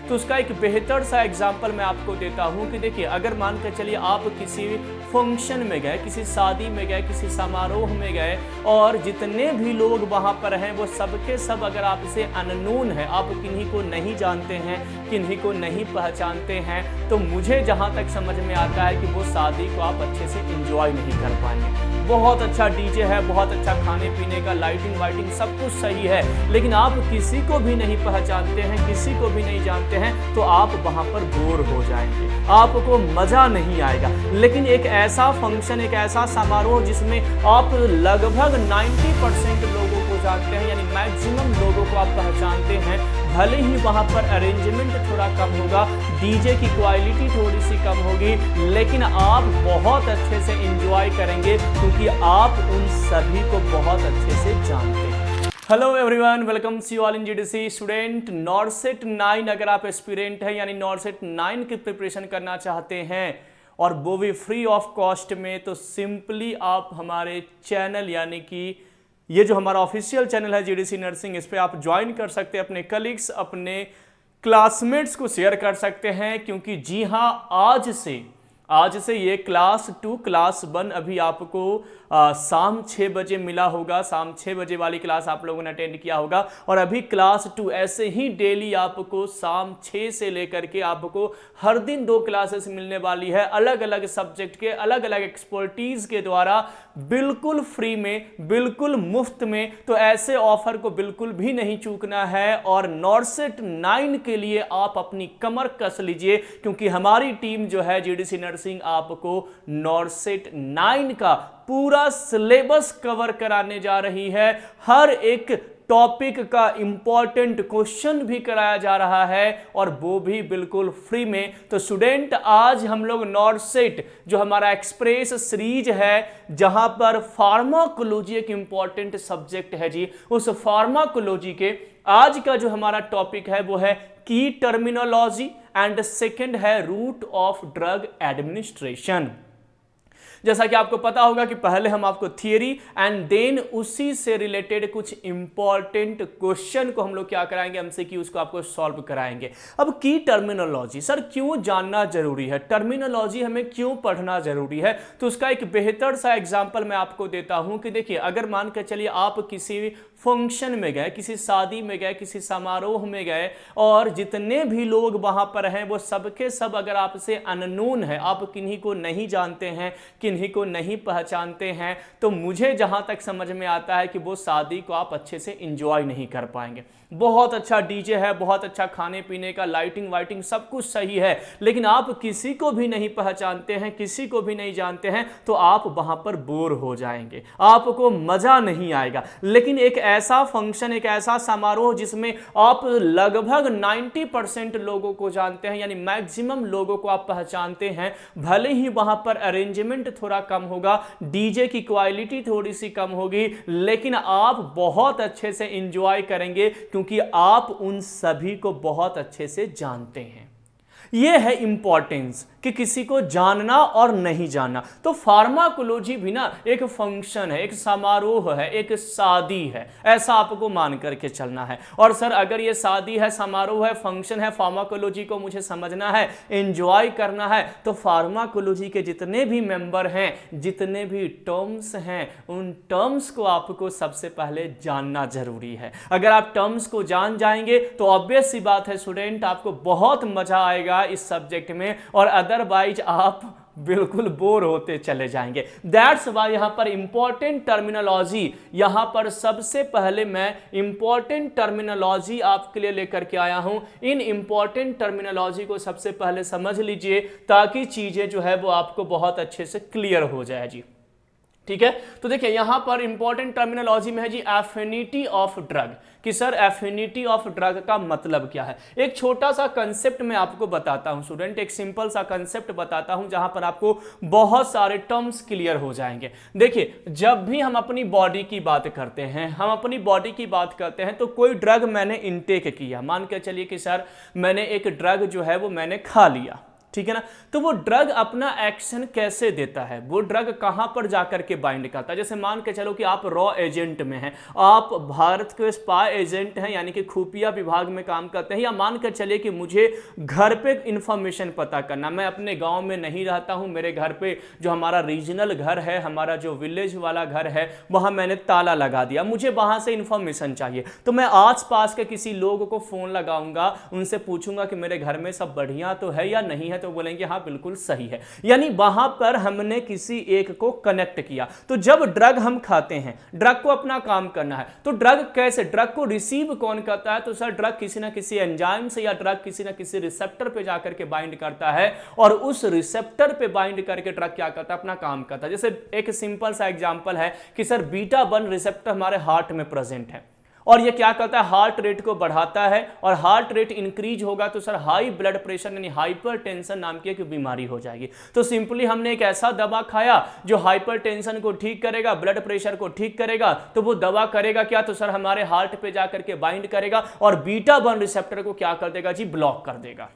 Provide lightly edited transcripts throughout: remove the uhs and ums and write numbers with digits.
तो उसका एक बेहतर सा एग्जाम्पल मैं आपको देता हूँ कि देखिए, अगर मान कर चलिए आप किसी फंक्शन में गए, किसी शादी में गए, किसी समारोह में गए और जितने भी लोग वहाँ पर हैं वो सबके सब अगर आपसे अननोन है, आप किन्हीं को नहीं जानते हैं, किन्हीं को नहीं पहचानते हैं, तो मुझे जहाँ तक समझ में आता है कि वो शादी को आप अच्छे से एंजॉय नहीं कर पाएंगे। बहुत अच्छा डीजे है, बहुत अच्छा खाने पीने का, लाइटिंग वाइटिंग सब कुछ सही है, लेकिन आप किसी को भी नहीं पहचानते हैं, किसी को भी नहीं जानते हैं, तो आप वहां पर बोर हो जाएंगे, आपको मजा नहीं आएगा। लेकिन एक ऐसा फंक्शन, एक ऐसा समारोह जिसमें आप लगभग 90% लोगों को जानते हैं, यानी मैक्सिमम लोगों को आप पहचानते हैं, भले ही वहां पर अरेंजमेंट थोड़ा कम होगा, डीजे की क्वालिटी थोड़ी सी कम होगी, लेकिन आप बहुत अच्छे से एंजॉय करेंगे क्योंकि आप उन सभी को बहुत अच्छे से जानते हैं। Hello everyone, welcome see all in GDC student. NORCET 9 अगर आप एस्पिरेंट हैं, यानी नॉर्सेट 9 की प्रिपरेशन करना चाहते हैं और वो भी फ्री ऑफ कॉस्ट में, तो सिंपली आप हमारे चैनल यानी कि ये जो हमारा ऑफिशियल चैनल है जीडीसी नर्सिंग, इस पर आप ज्वाइन कर सकते हैं, अपने कलीग्स, अपने क्लासमेट्स को शेयर कर सकते हैं, क्योंकि जी हाँ, आज से ये क्लास 2 क्लास 1 अभी आपको शाम 6 बजे मिला होगा। शाम 6 बजे वाली क्लास आप लोगों ने अटेंड किया होगा, और अभी क्लास 2 ऐसे ही डेली आपको शाम 6 से लेकर के आपको हर दिन 2 क्लासेस मिलने वाली है, अलग अलग सब्जेक्ट के, अलग अलग एक्सपर्टीज के द्वारा, बिल्कुल फ्री में, बिल्कुल मुफ्त में। तो ऐसे ऑफर को बिल्कुल भी नहीं चूकना है, और नॉर्सेट 9 के लिए आप अपनी कमर कस लीजिए, क्योंकि हमारी टीम जो है जीडीसी नर्सिंग आपको नॉर्सेट 9 का पूरा सिलेबस कवर कराने जा रही है। हर एक टॉपिक का इंपॉर्टेंट क्वेश्चन भी कराया जा रहा है, और वो भी बिल्कुल फ्री में। तो स्टूडेंट, आज हम लोग नॉर्सेट जो हमारा एक्सप्रेस सीरीज है, जहां पर फार्माकोलॉजी एक इंपॉर्टेंट सब्जेक्ट है जी, उस फार्माकोलॉजी के आज का जो हमारा टॉपिक है वो है की टर्मिनोलॉजी, एंड सेकंड है रूट ऑफ ड्रग एडमिनिस्ट्रेशन। जैसा कि आपको पता होगा कि पहले हम आपको थियरी एंड देन उसी से रिलेटेड कुछ इंपॉर्टेंट क्वेश्चन को हम लोग क्या कराएंगे, एमसीक्यूज को आपको सॉल्व कराएंगे। अब की टर्मिनोलॉजी सर क्यों जानना जरूरी है, टर्मिनोलॉजी हमें क्यों पढ़ना जरूरी है, तो उसका एक बेहतर सा एग्जांपल मैं आपको देता हूं कि देखिए, अगर मान के चलिए आप किसी फंक्शन में गए, किसी शादी में गए, किसी समारोह में गए और जितने भी लोग वहां पर हैं वो सबके सब अगर आपसे अननोन है, आप किन्हीं को नहीं जानते हैं, किन्हीं को नहीं पहचानते हैं, तो मुझे जहां तक समझ में आता है कि वो शादी को आप अच्छे से एंजॉय नहीं कर पाएंगे। बहुत अच्छा डीजे है, बहुत अच्छा खाने पीने का, लाइटिंग वाइटिंग सब कुछ सही है, लेकिन आप किसी को भी नहीं पहचानते हैं, किसी को भी नहीं जानते हैं, तो आप वहां पर बोर हो जाएंगे, आपको मजा नहीं आएगा। लेकिन एक ऐसा फंक्शन, एक ऐसा समारोह जिसमें आप लगभग 90% लोगों को जानते हैं, यानी मैक्सिमम लोगों को आप पहचानते हैं, भले ही वहां पर अरेंजमेंट थोड़ा कम होगा, डीजे की क्वालिटी थोड़ी सी कम होगी, लेकिन आप बहुत अच्छे से एंजॉय करेंगे क्योंकि आप उन सभी को बहुत अच्छे से जानते हैं। यह है इंपॉर्टेंस कि किसी को जानना और नहीं जानना। तो फार्माकोलॉजी भी ना एक फंक्शन है, एक समारोह है, एक शादी है, ऐसा आपको मान करके चलना है। और सर अगर ये शादी है, समारोह है, फंक्शन है, फार्माकोलॉजी को मुझे समझना है, एंजॉय करना है, तो फार्माकोलॉजी के जितने भी मेंबर हैं, जितने भी टर्म्स हैं, उन टर्म्स को आपको सबसे पहले जानना जरूरी है। अगर आप टर्म्स को जान जाएंगे तो ऑब्वियस सी बात है स्टूडेंट, आपको बहुत मजा आएगा इस सब्जेक्ट में, और अदरवाइज आप बिल्कुल बोर होते चले जाएंगे। दैट्स वाई यहां पर इंपॉर्टेंट टर्मिनोलॉजी, यहां पर सबसे पहले मैं इंपॉर्टेंट टर्मिनोलॉजी आपके लिए लेकर के आया हूं। इन इंपॉर्टेंट टर्मिनोलॉजी को सबसे पहले समझ लीजिए, ताकि चीजें जो है वो आपको बहुत अच्छे से क्लियर हो जाए जी। ठीक है, तो देखिए यहां पर इंपॉर्टेंट टर्मिनोलॉजी में है जी एफिनिटी ऑफ ड्रग, कि सर एफिनिटी ऑफ ड्रग का मतलब क्या है। एक छोटा सा कंसेप्ट मैं आपको बताता हूं स्टूडेंट, एक सिंपल सा कंसेप्ट बताता हूं जहां पर आपको बहुत सारे टर्म्स क्लियर हो जाएंगे। देखिए, जब भी हम अपनी बॉडी की बात करते हैं, तो कोई ड्रग मैंने इनटेक किया, मान के चलिए कि सर मैंने एक ड्रग जो है वो मैंने खा लिया, ठीक है ना। तो वो ड्रग अपना एक्शन कैसे देता है, वो ड्रग कहां पर जाकर के बाइंड करता है। जैसे मान के चलो कि आप रॉ एजेंट में हैं, आप भारत के स्पाई एजेंट हैं, यानी कि खुफिया विभाग में काम करते हैं, या मान कर चलिए कि मुझे घर पे इंफॉर्मेशन पता करना, मैं अपने गांव में नहीं रहता हूं, मेरे घर पे जो हमारा रीजनल घर है, हमारा जो विलेज वाला घर है, वहां मैंने ताला लगा दिया, मुझे वहां से इंफॉर्मेशन चाहिए, तो मैं आसपास के किसी लोग को फोन लगाऊंगा, उनसे पूछूंगा कि मेरे घर में सब बढ़िया तो है या नहीं है, तो बोलेंगे हाँ बिल्कुल सही है। यानी वहां पर हमने किसी एक को कनेक्ट किया। तो जब ड्रग हम खाते हैं, ड्रग को अपना काम करना है, तो ड्रग कैसे, ड्रग को रिसीव कौन करता है, तो सर ड्रग किसी ना किसी एंजाइम से या ड्रग किसी ना किसी रिसेप्टर पे जाकर के बाइंड करता है, और उस रिसेप्टर पे बाइंड करके ड्रग क्या करता है, अपना काम करता है। जैसे एक सिंपल सा एग्जांपल है कि सर बीटा 1 रिसेप्टर हमारे हार्ट में प्रेजेंट है, और ये क्या करता है, हार्ट रेट को बढ़ाता है, और हार्ट रेट इंक्रीज होगा तो सर हाई ब्लड प्रेशर यानी हाइपरटेंशन नाम की एक बीमारी हो जाएगी। तो सिंपली हमने एक ऐसा दवा खाया जो हाइपरटेंशन को ठीक करेगा, ब्लड प्रेशर को ठीक करेगा, तो वो दवा करेगा क्या, तो सर हमारे हार्ट पे जाकर के बाइंड करेगा और बीटा 1 रिसेप्टर को क्या कर देगा जी, ब्लॉक कर देगा।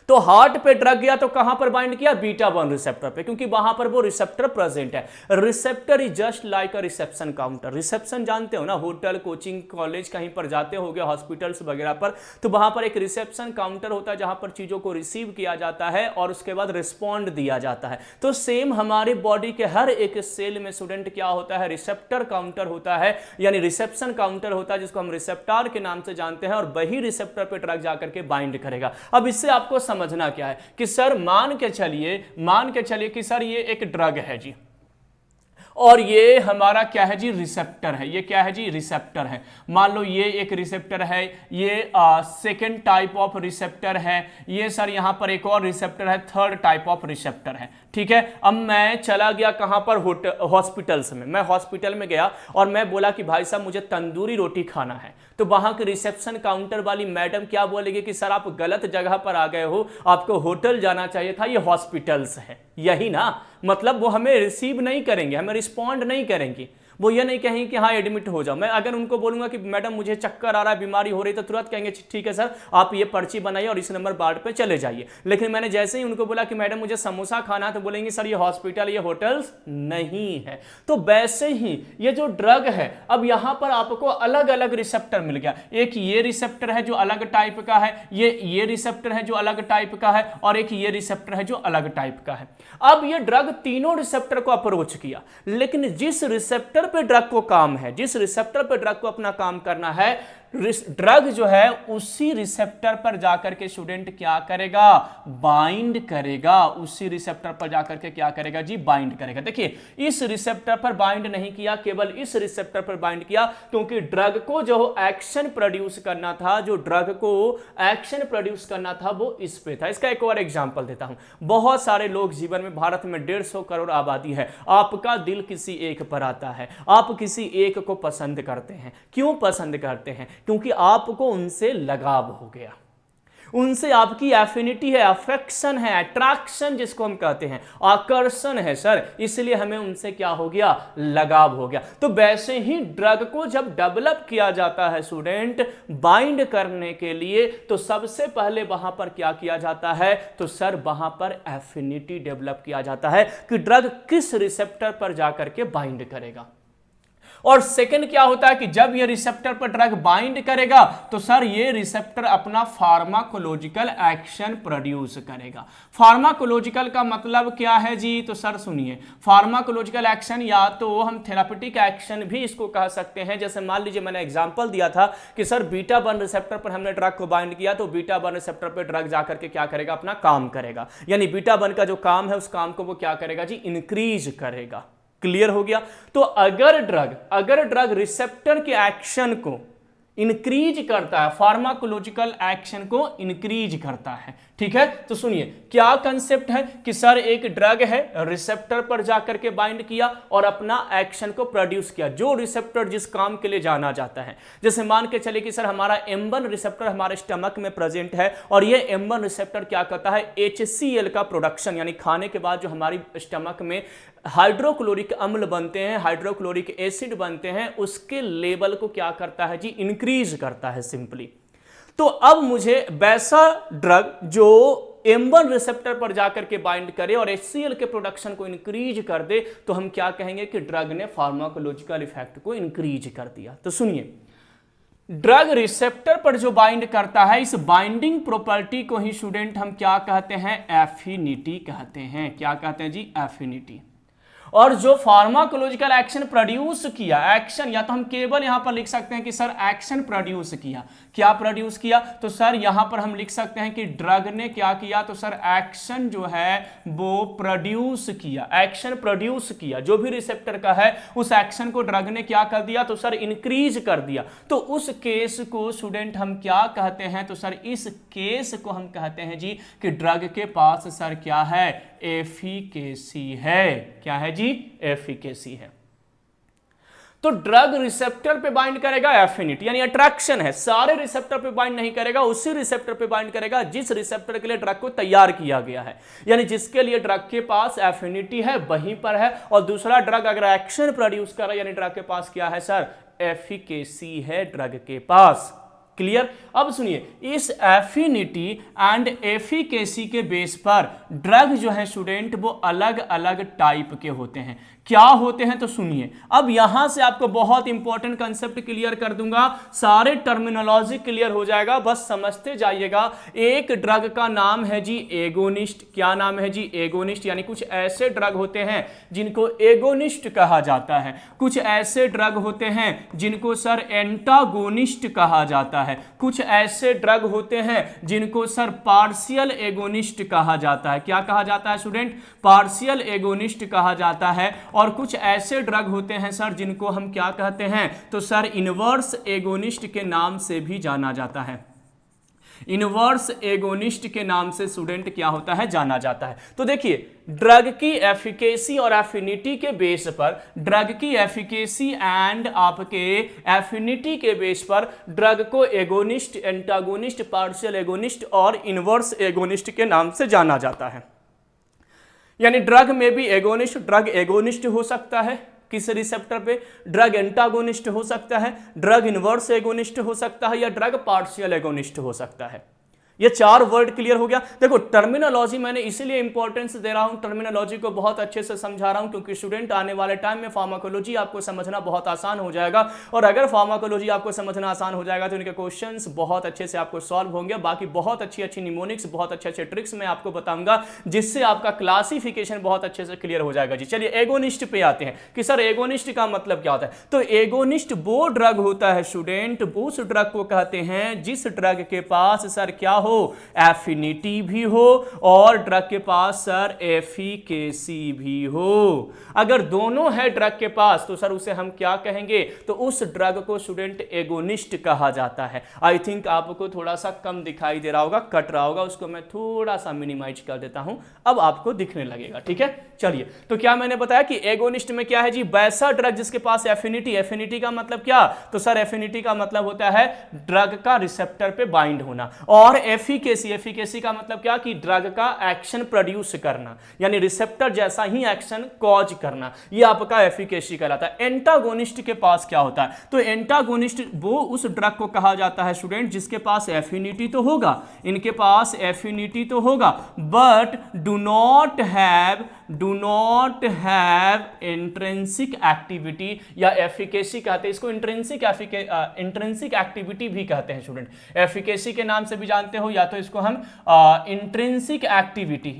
तो हार्ट पे ड्रग गया तो कहां पर बाइंड किया, बीटा 1 रिसेप्टर पे, क्योंकि वहां पर वो रिसेप्टर प्रेजेंट है। Receptor is just like a reception counter. Reception जानते हो ना, होटल, कोचिंग, कॉलेज कहीं पर जाते होगे, हॉस्पिटल्स वगैरह पर, तो वहां पर एक रिसेप्शन काउंटर होता है जहां पर चीजों को रिसीव किया जाता है और उसके बाद रिस्पॉन्ड दिया जाता है। तो सेम हमारे बॉडी के हर एक सेल में स्टूडेंट क्या होता है, रिसेप्टर काउंटर होता है, यानी रिसेप्शन काउंटर होता है, जिसको हम रिसेप्टर के नाम से जानते हैं, और वही रिसेप्टर पे ड्रग जाकर के बाइंड करेगा। अब इससे आपको समझना क्या है कि सर मान के चलिए कि सर ये एक ड्रग है जी, और ये हमारा क्या है जी, रिसेप्टर है। ये क्या है जी, रिसेप्टर है। मान लो ये एक रिसेप्टर है, ये सेकेंड टाइप ऑफ रिसेप्टर है, ये सर यहां पर एक और रिसेप्टर है, थर्ड टाइप ऑफ रिसेप्टर है, ठीक है। अब मैं चला गया कहां पर, हॉस्पिटल्स में, मैं हॉस्पिटल में गया और मैं बोला कि भाई साहब मुझे तंदूरी रोटी खाना है, तो वहां के रिसेप्शन काउंटर वाली मैडम क्या बोलेगी कि सर आप गलत जगह पर आ गए हो, आपको होटल जाना चाहिए था, ये हॉस्पिटल्स है, यही ना। मतलब वो हमें रिसीव नहीं करेंगे, हमें रिस्पॉन्ड नहीं करेंगे, वो ये नहीं कहेंगे कि हाँ एडमिट हो जाओ। मैं अगर उनको बोलूंगा कि मैडम मुझे चक्कर आ रहा है, बीमारी हो रही, तो तुरंत कहेंगे ठीक है सर आप ये पर्ची बनाइए और इस नंबर वार्ड पे चले जाइए। लेकिन मैंने जैसे ही उनको बोला कि मैडम मुझे समोसा खाना है, तो बोलेंगे सर ये हॉस्पिटल, ये होटल्स नहीं है। तो वैसे ही ये जो ड्रग है, अब यहां पर आपको अलग अलग रिसेप्टर मिल गया। एक ये रिसेप्टर है जो अलग टाइप का है, ये रिसेप्टर है जो अलग टाइप का है, और एक ये रिसेप्टर है जो अलग टाइप का है। अब ये ड्रग तीनों रिसेप्टर को अप्रोच किया, लेकिन जिस रिसेप्टर पे ड्रग को काम है, जिस रिसेप्टर पे ड्रग को अपना काम करना है, ड्रग जो है उसी रिसेप्टर पर जाकर के स्टूडेंट क्या करेगा, बाइंड करेगा। उसी रिसेप्टर पर जाकर के क्या करेगा जी, बाइंड करेगा। देखिए इस रिसेप्टर पर बाइंड नहीं किया, केवल इस रिसेप्टर पर बाइंड किया, क्योंकि ड्रग को जो एक्शन प्रोड्यूस करना था, जो ड्रग को एक्शन प्रोड्यूस करना था वो इस पे था। इसका एक और एग्जांपल देता हूं। बहुत सारे लोग जीवन में, भारत में 150 करोड़ आबादी है, आपका दिल किसी एक पर आता है, आप किसी एक को पसंद करते हैं। क्यों पसंद करते हैं? क्योंकि आपको उनसे लगाव हो गया, उनसे आपकी एफिनिटी है, अफेक्शन है, अट्रैक्शन जिसको हम कहते हैं, आकर्षण है सर, इसलिए हमें उनसे क्या हो गया, लगाव हो गया। तो वैसे ही ड्रग को जब डेवलप किया जाता है स्टूडेंट बाइंड करने के लिए, तो सबसे पहले वहां पर क्या किया जाता है, तो सर वहां पर एफिनिटी डेवलप किया जाता है कि ड्रग किस रिसेप्टर पर जाकर के बाइंड करेगा। और सेकंड क्या होता है कि जब ये रिसेप्टर पर ड्रग बाइंड करेगा, तो सर ये रिसेप्टर अपना फार्माकोलॉजिकल एक्शन प्रोड्यूस करेगा। फार्माकोलॉजिकल का मतलब क्या है जी, तो सर सुनिए, फार्माकोलॉजिकल एक्शन या तो हम थेरापेटिक एक्शन भी इसको कह सकते हैं। जैसे मान लीजिए मैंने एग्जांपल दिया था कि सर बीटा 1 रिसेप्टर पर हमने ड्रग को बाइंड किया, तो बीटा 1 रिसेप्टर पर ड्रग जाकर के क्या करेगा, अपना काम करेगा। यानी बीटा 1 का जो काम है उस काम को वो क्या करेगा जी, इंक्रीज करेगा। क्लियर हो गया। तो अगर ड्रग रिसेप्टर के एक्शन को इंक्रीज करता है, फार्माकोलॉजिकल एक्शन को इंक्रीज करता है, ठीक है। तो सुनिए क्या कंसेप्ट है कि सर एक ड्रग है, रिसेप्टर पर जाकर के बाइंड किया और अपना एक्शन को प्रोड्यूस किया, जो रिसेप्टर जिस काम के लिए जाना जाता है। जैसे मान के चले कि सर हमारा M1 रिसेप्टर हमारे स्टमक में प्रेजेंट है, और ये M1 रिसेप्टर क्या करता है, HCl का प्रोडक्शन, यानी खाने के बाद जो हमारी स्टमक में हाइड्रोक्लोरिक अम्ल बनते हैं, हाइड्रोक्लोरिक एसिड बनते हैं, उसके लेवल को क्या करता है जी, इंक्रीज करता है सिंपली। तो अब मुझे वैसा ड्रग जो M1 रिसेप्टर पर जाकर के बाइंड करे और HCl के प्रोडक्शन को इंक्रीज कर दे, तो हम क्या कहेंगे कि ड्रग ने फार्माकोलॉजिकल इफेक्ट को इंक्रीज कर दिया। तो सुनिए, ड्रग रिसेप्टर पर जो बाइंड करता है, इस बाइंडिंग प्रॉपर्टी को ही स्टूडेंट हम क्या कहते हैं, एफिनिटी कहते हैं। क्या कहते हैं जी, एफिनिटी। और जो फार्माकोलॉजिकल एक्शन प्रोड्यूस किया, एक्शन या तो हम केवल यहां पर लिख सकते हैं कि सर एक्शन प्रोड्यूस किया, क्या प्रोड्यूस किया, तो सर यहां पर हम लिख सकते हैं कि ड्रग ने क्या किया, तो सर एक्शन जो है वो प्रोड्यूस किया, एक्शन प्रोड्यूस किया, जो भी रिसेप्टर का है उस एक्शन को ड्रग ने क्या कर दिया, तो सर इंक्रीज कर दिया। तो उस केस को स्टूडेंट हम क्या कहते हैं, तो सर इस केस को हम कहते हैं जी कि ड्रग के पास सर क्या है, एफिकेसी है। क्या है जी, एफिकेसी है। तो ड्रग रिसेप्टर पे बाइंड करेगा, एफिनिटी यानी अट्रैक्शन है, सारे रिसेप्टर पे बाइंड नहीं करेगा, उसी रिसेप्टर पे बाइंड करेगा जिस रिसेप्टर के लिए ड्रग को तैयार किया गया है, यानी जिसके लिए ड्रग के पास एफिनिटी है वहीं पर है। और दूसरा ड्रग अगर एक्शन प्रोड्यूस कर रहा है, यानी ड्रग के पास क्या है सर, एफिकेसी है ड्रग के पास। क्लियर। अब सुनिए, इस एफिनिटी एंड एफिकेसी के बेस पर ड्रग जो है स्टूडेंट वो अलग अलग टाइप के होते हैं। क्या होते हैं तो सुनिए, अब यहां से आपको बहुत इंपॉर्टेंट कंसेप्ट क्लियर कर दूंगा, सारे टर्मिनोलॉजी क्लियर हो जाएगा, बस समझते जाइएगा। एक ड्रग का नाम है जी एगोनिस्ट। क्या नाम है जी, एगोनिस्ट, यानी कुछ ऐसे ड्रग होते हैं जिनको एगोनिस्ट कहा जाता है, कुछ ऐसे ड्रग होते हैं जिनको सर एंटागोनिस्ट कहा जाता है, कुछ ऐसे ड्रग होते हैं जिनको सर पार्शियल एगोनिस्ट कहा जाता है। क्या कहा जाता है स्टूडेंट, पार्शियल एगोनिस्ट कहा जाता है। और कुछ ऐसे ड्रग होते हैं सर जिनको हम क्या कहते हैं, तो सर इनवर्स एगोनिस्ट के नाम से भी जाना जाता है। इनवर्स एगोनिस्ट के नाम से स्टूडेंट क्या होता है, जाना जाता है। तो देखिए, ड्रग की एफिकेसी और एफिनिटी के बेस पर, ड्रग की एफिकेसी एंड आपके एफिनिटी के बेस पर ड्रग को एगोनिस्ट, एंटागोनिस्ट, पार्शियल एगोनिस्ट और इनवर्स एगोनिस्ट के नाम से जाना जाता है। यानी ड्रग में भी एगोनिस्ट, ड्रग एगोनिस्ट हो सकता है किस रिसेप्टर पे, ड्रग एंटागोनिस्ट हो सकता है, ड्रग इनवर्स एगोनिस्ट हो सकता है, या ड्रग पार्शियल एगोनिस्ट हो सकता है। ये चार वर्ड क्लियर हो गया। देखो, टर्मिनोलॉजी मैंने इसीलिए इंपॉर्टेंस दे रहा हूं, टर्मिनोलॉजी को बहुत अच्छे से समझा रहा हूं, क्योंकि स्टूडेंट आने वाले टाइम में फार्माकोलॉजी आपको समझना बहुत आसान हो जाएगा। और अगर फार्माकोलॉजी आपको समझना आसान हो जाएगा तो इनके क्वेश्चंस बहुत अच्छे से आपको सॉल्व होंगे। बाकी बहुत अच्छी अच्छी निमोनिक्स, बहुत अच्छे अच्छे ट्रिक्स मैं आपको बताऊंगा, जिससे आपका क्लासिफिकेशन बहुत अच्छे से क्लियर हो जाएगा जी। चलिए एगोनिस्ट पे आते हैं कि सर एगोनिस्ट का मतलब क्या होता है। तो एगोनिस्ट वो ड्रग होता है स्टूडेंट, उस ड्रग को कहते हैं जिस ड्रग के पास सर क्या हो, एफिनिटी भी हो और ड्रग के पास सर एफिकेसी भी हो। अगर दोनों है ड्रग के पास तो सर उसे हम क्या कहेंगे, तो उस ड्रग को स्टूडेंट एगोनिस्ट कहा जाता है। आई थिंक आपको थोड़ा सा कम दिखाई दे रहा होगा, कट रहा होगा, उसको मैं थोड़ा सा मिनिमाइज कर देता हूं, अब आपको दिखने लगेगा। ठीक है, चलिए। तो क्या मैंने बताया कि एगोनिस्ट में क्या है जी, वैसा ड्रग जिसके पास एफिनिटी, एफिनिटी का मतलब क्या, तो सर एफिनिटी का मतलब होता है ड्रग का रिसेप्टर पे बाइंड होना, और एफिकेसी, एफिकेसी का मतलब क्या कि ड्रग का एक्शन प्रोड्यूस करना, यानी रिसेप्टर जैसा ही एक्शन कॉज करना, ये आपका एफिकेसी कहलाता है। एंटागोनिस्ट के पास क्या होता है, तो एंटागोनिस्ट वो उस ड्रग को कहा जाता है स्टूडेंट जिसके पास एफिनिटी तो होगा, इनके पास एफिनिटी तो होगा, but do not have intrinsic activity या एफिकेसी कहते हैं इसको, इंट्रिंसिक एक्टिविटी भी कहते हैं स्टूडेंट। एफिकेसी के नाम से भी जानते हो, या तो इसको हम इंट्रिंसिक एक्टिविटी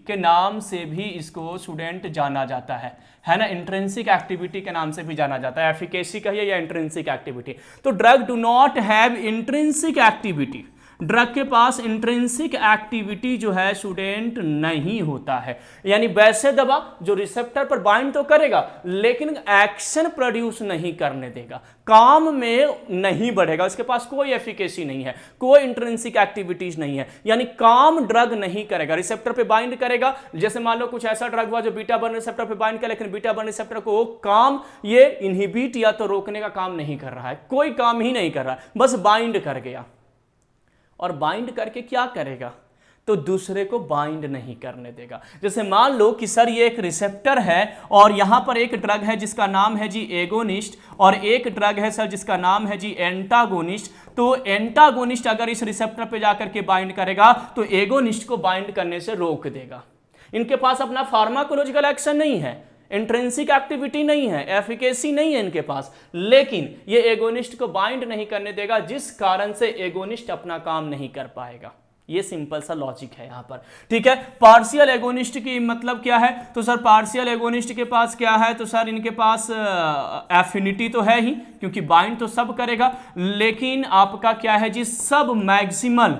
के नाम से भी इसको स्टूडेंट जाना जाता है ना, इंट्रिंसिक एक्टिविटी के नाम से भी जाना जाता है। एफिकेसी कहिए या इंट्रिंसिक एक्टिविटी। तो drug do not have intrinsic activity, drug के पास इंट्रिंसिक एक्टिविटी जो है स्टूडेंट नहीं होता है, यानी वैसे दवा जो रिसेप्टर पर बाइंड तो करेगा लेकिन एक्शन प्रोड्यूस नहीं करने देगा, काम में नहीं बढ़ेगा, उसके पास कोई एफिकेसी नहीं है, कोई इंट्रिंसिक एक्टिविटीज नहीं है, यानी काम ड्रग नहीं करेगा, रिसेप्टर पे बाइंड करेगा। जैसे मान लो कुछ ऐसा ड्रग हुआ जो बीटा वन रिसेप्टर पे बाइंड कर, लेकिन बीटा वन रिसेप्टर को काम ये इनहिबिट या तो रोकने का काम नहीं कर रहा है, कोई काम ही नहीं कर रहा है, बस बाइंड कर गया। और बाइंड करके क्या करेगा, तो दूसरे को बाइंड नहीं करने देगा। जैसे मान लो कि सर ये एक रिसेप्टर है और यहां पर एक ड्रग है जिसका नाम है जी एगोनिस्ट और एक ड्रग है सर जिसका नाम है जी एंटागोनिस्ट। तो एंटागोनिस्ट अगर इस रिसेप्टर पे जाकर के बाइंड करेगा तो एगोनिस्ट को बाइंड करने से रोक देगा। इनके पास अपना फार्माकोलॉजिकल एक्शन नहीं है, इंट्रिंसिक एक्टिविटी नहीं है, एफिकेसी नहीं है इनके पास, लेकिन ये एगोनिस्ट को बाइंड नहीं करने देगा, जिस कारण से एगोनिस्ट अपना काम नहीं कर पाएगा। ये सिंपल सा लॉजिक है यहां पर, ठीक है। पार्शियल एगोनिस्ट की मतलब क्या है? तो सर पार्शियल एगोनिस्ट के पास क्या है? तो सर इनके पास एफिनिटी तो है ही, क्योंकि बाइंड तो सब करेगा, लेकिन आपका क्या है जी, सब मैक्सिमल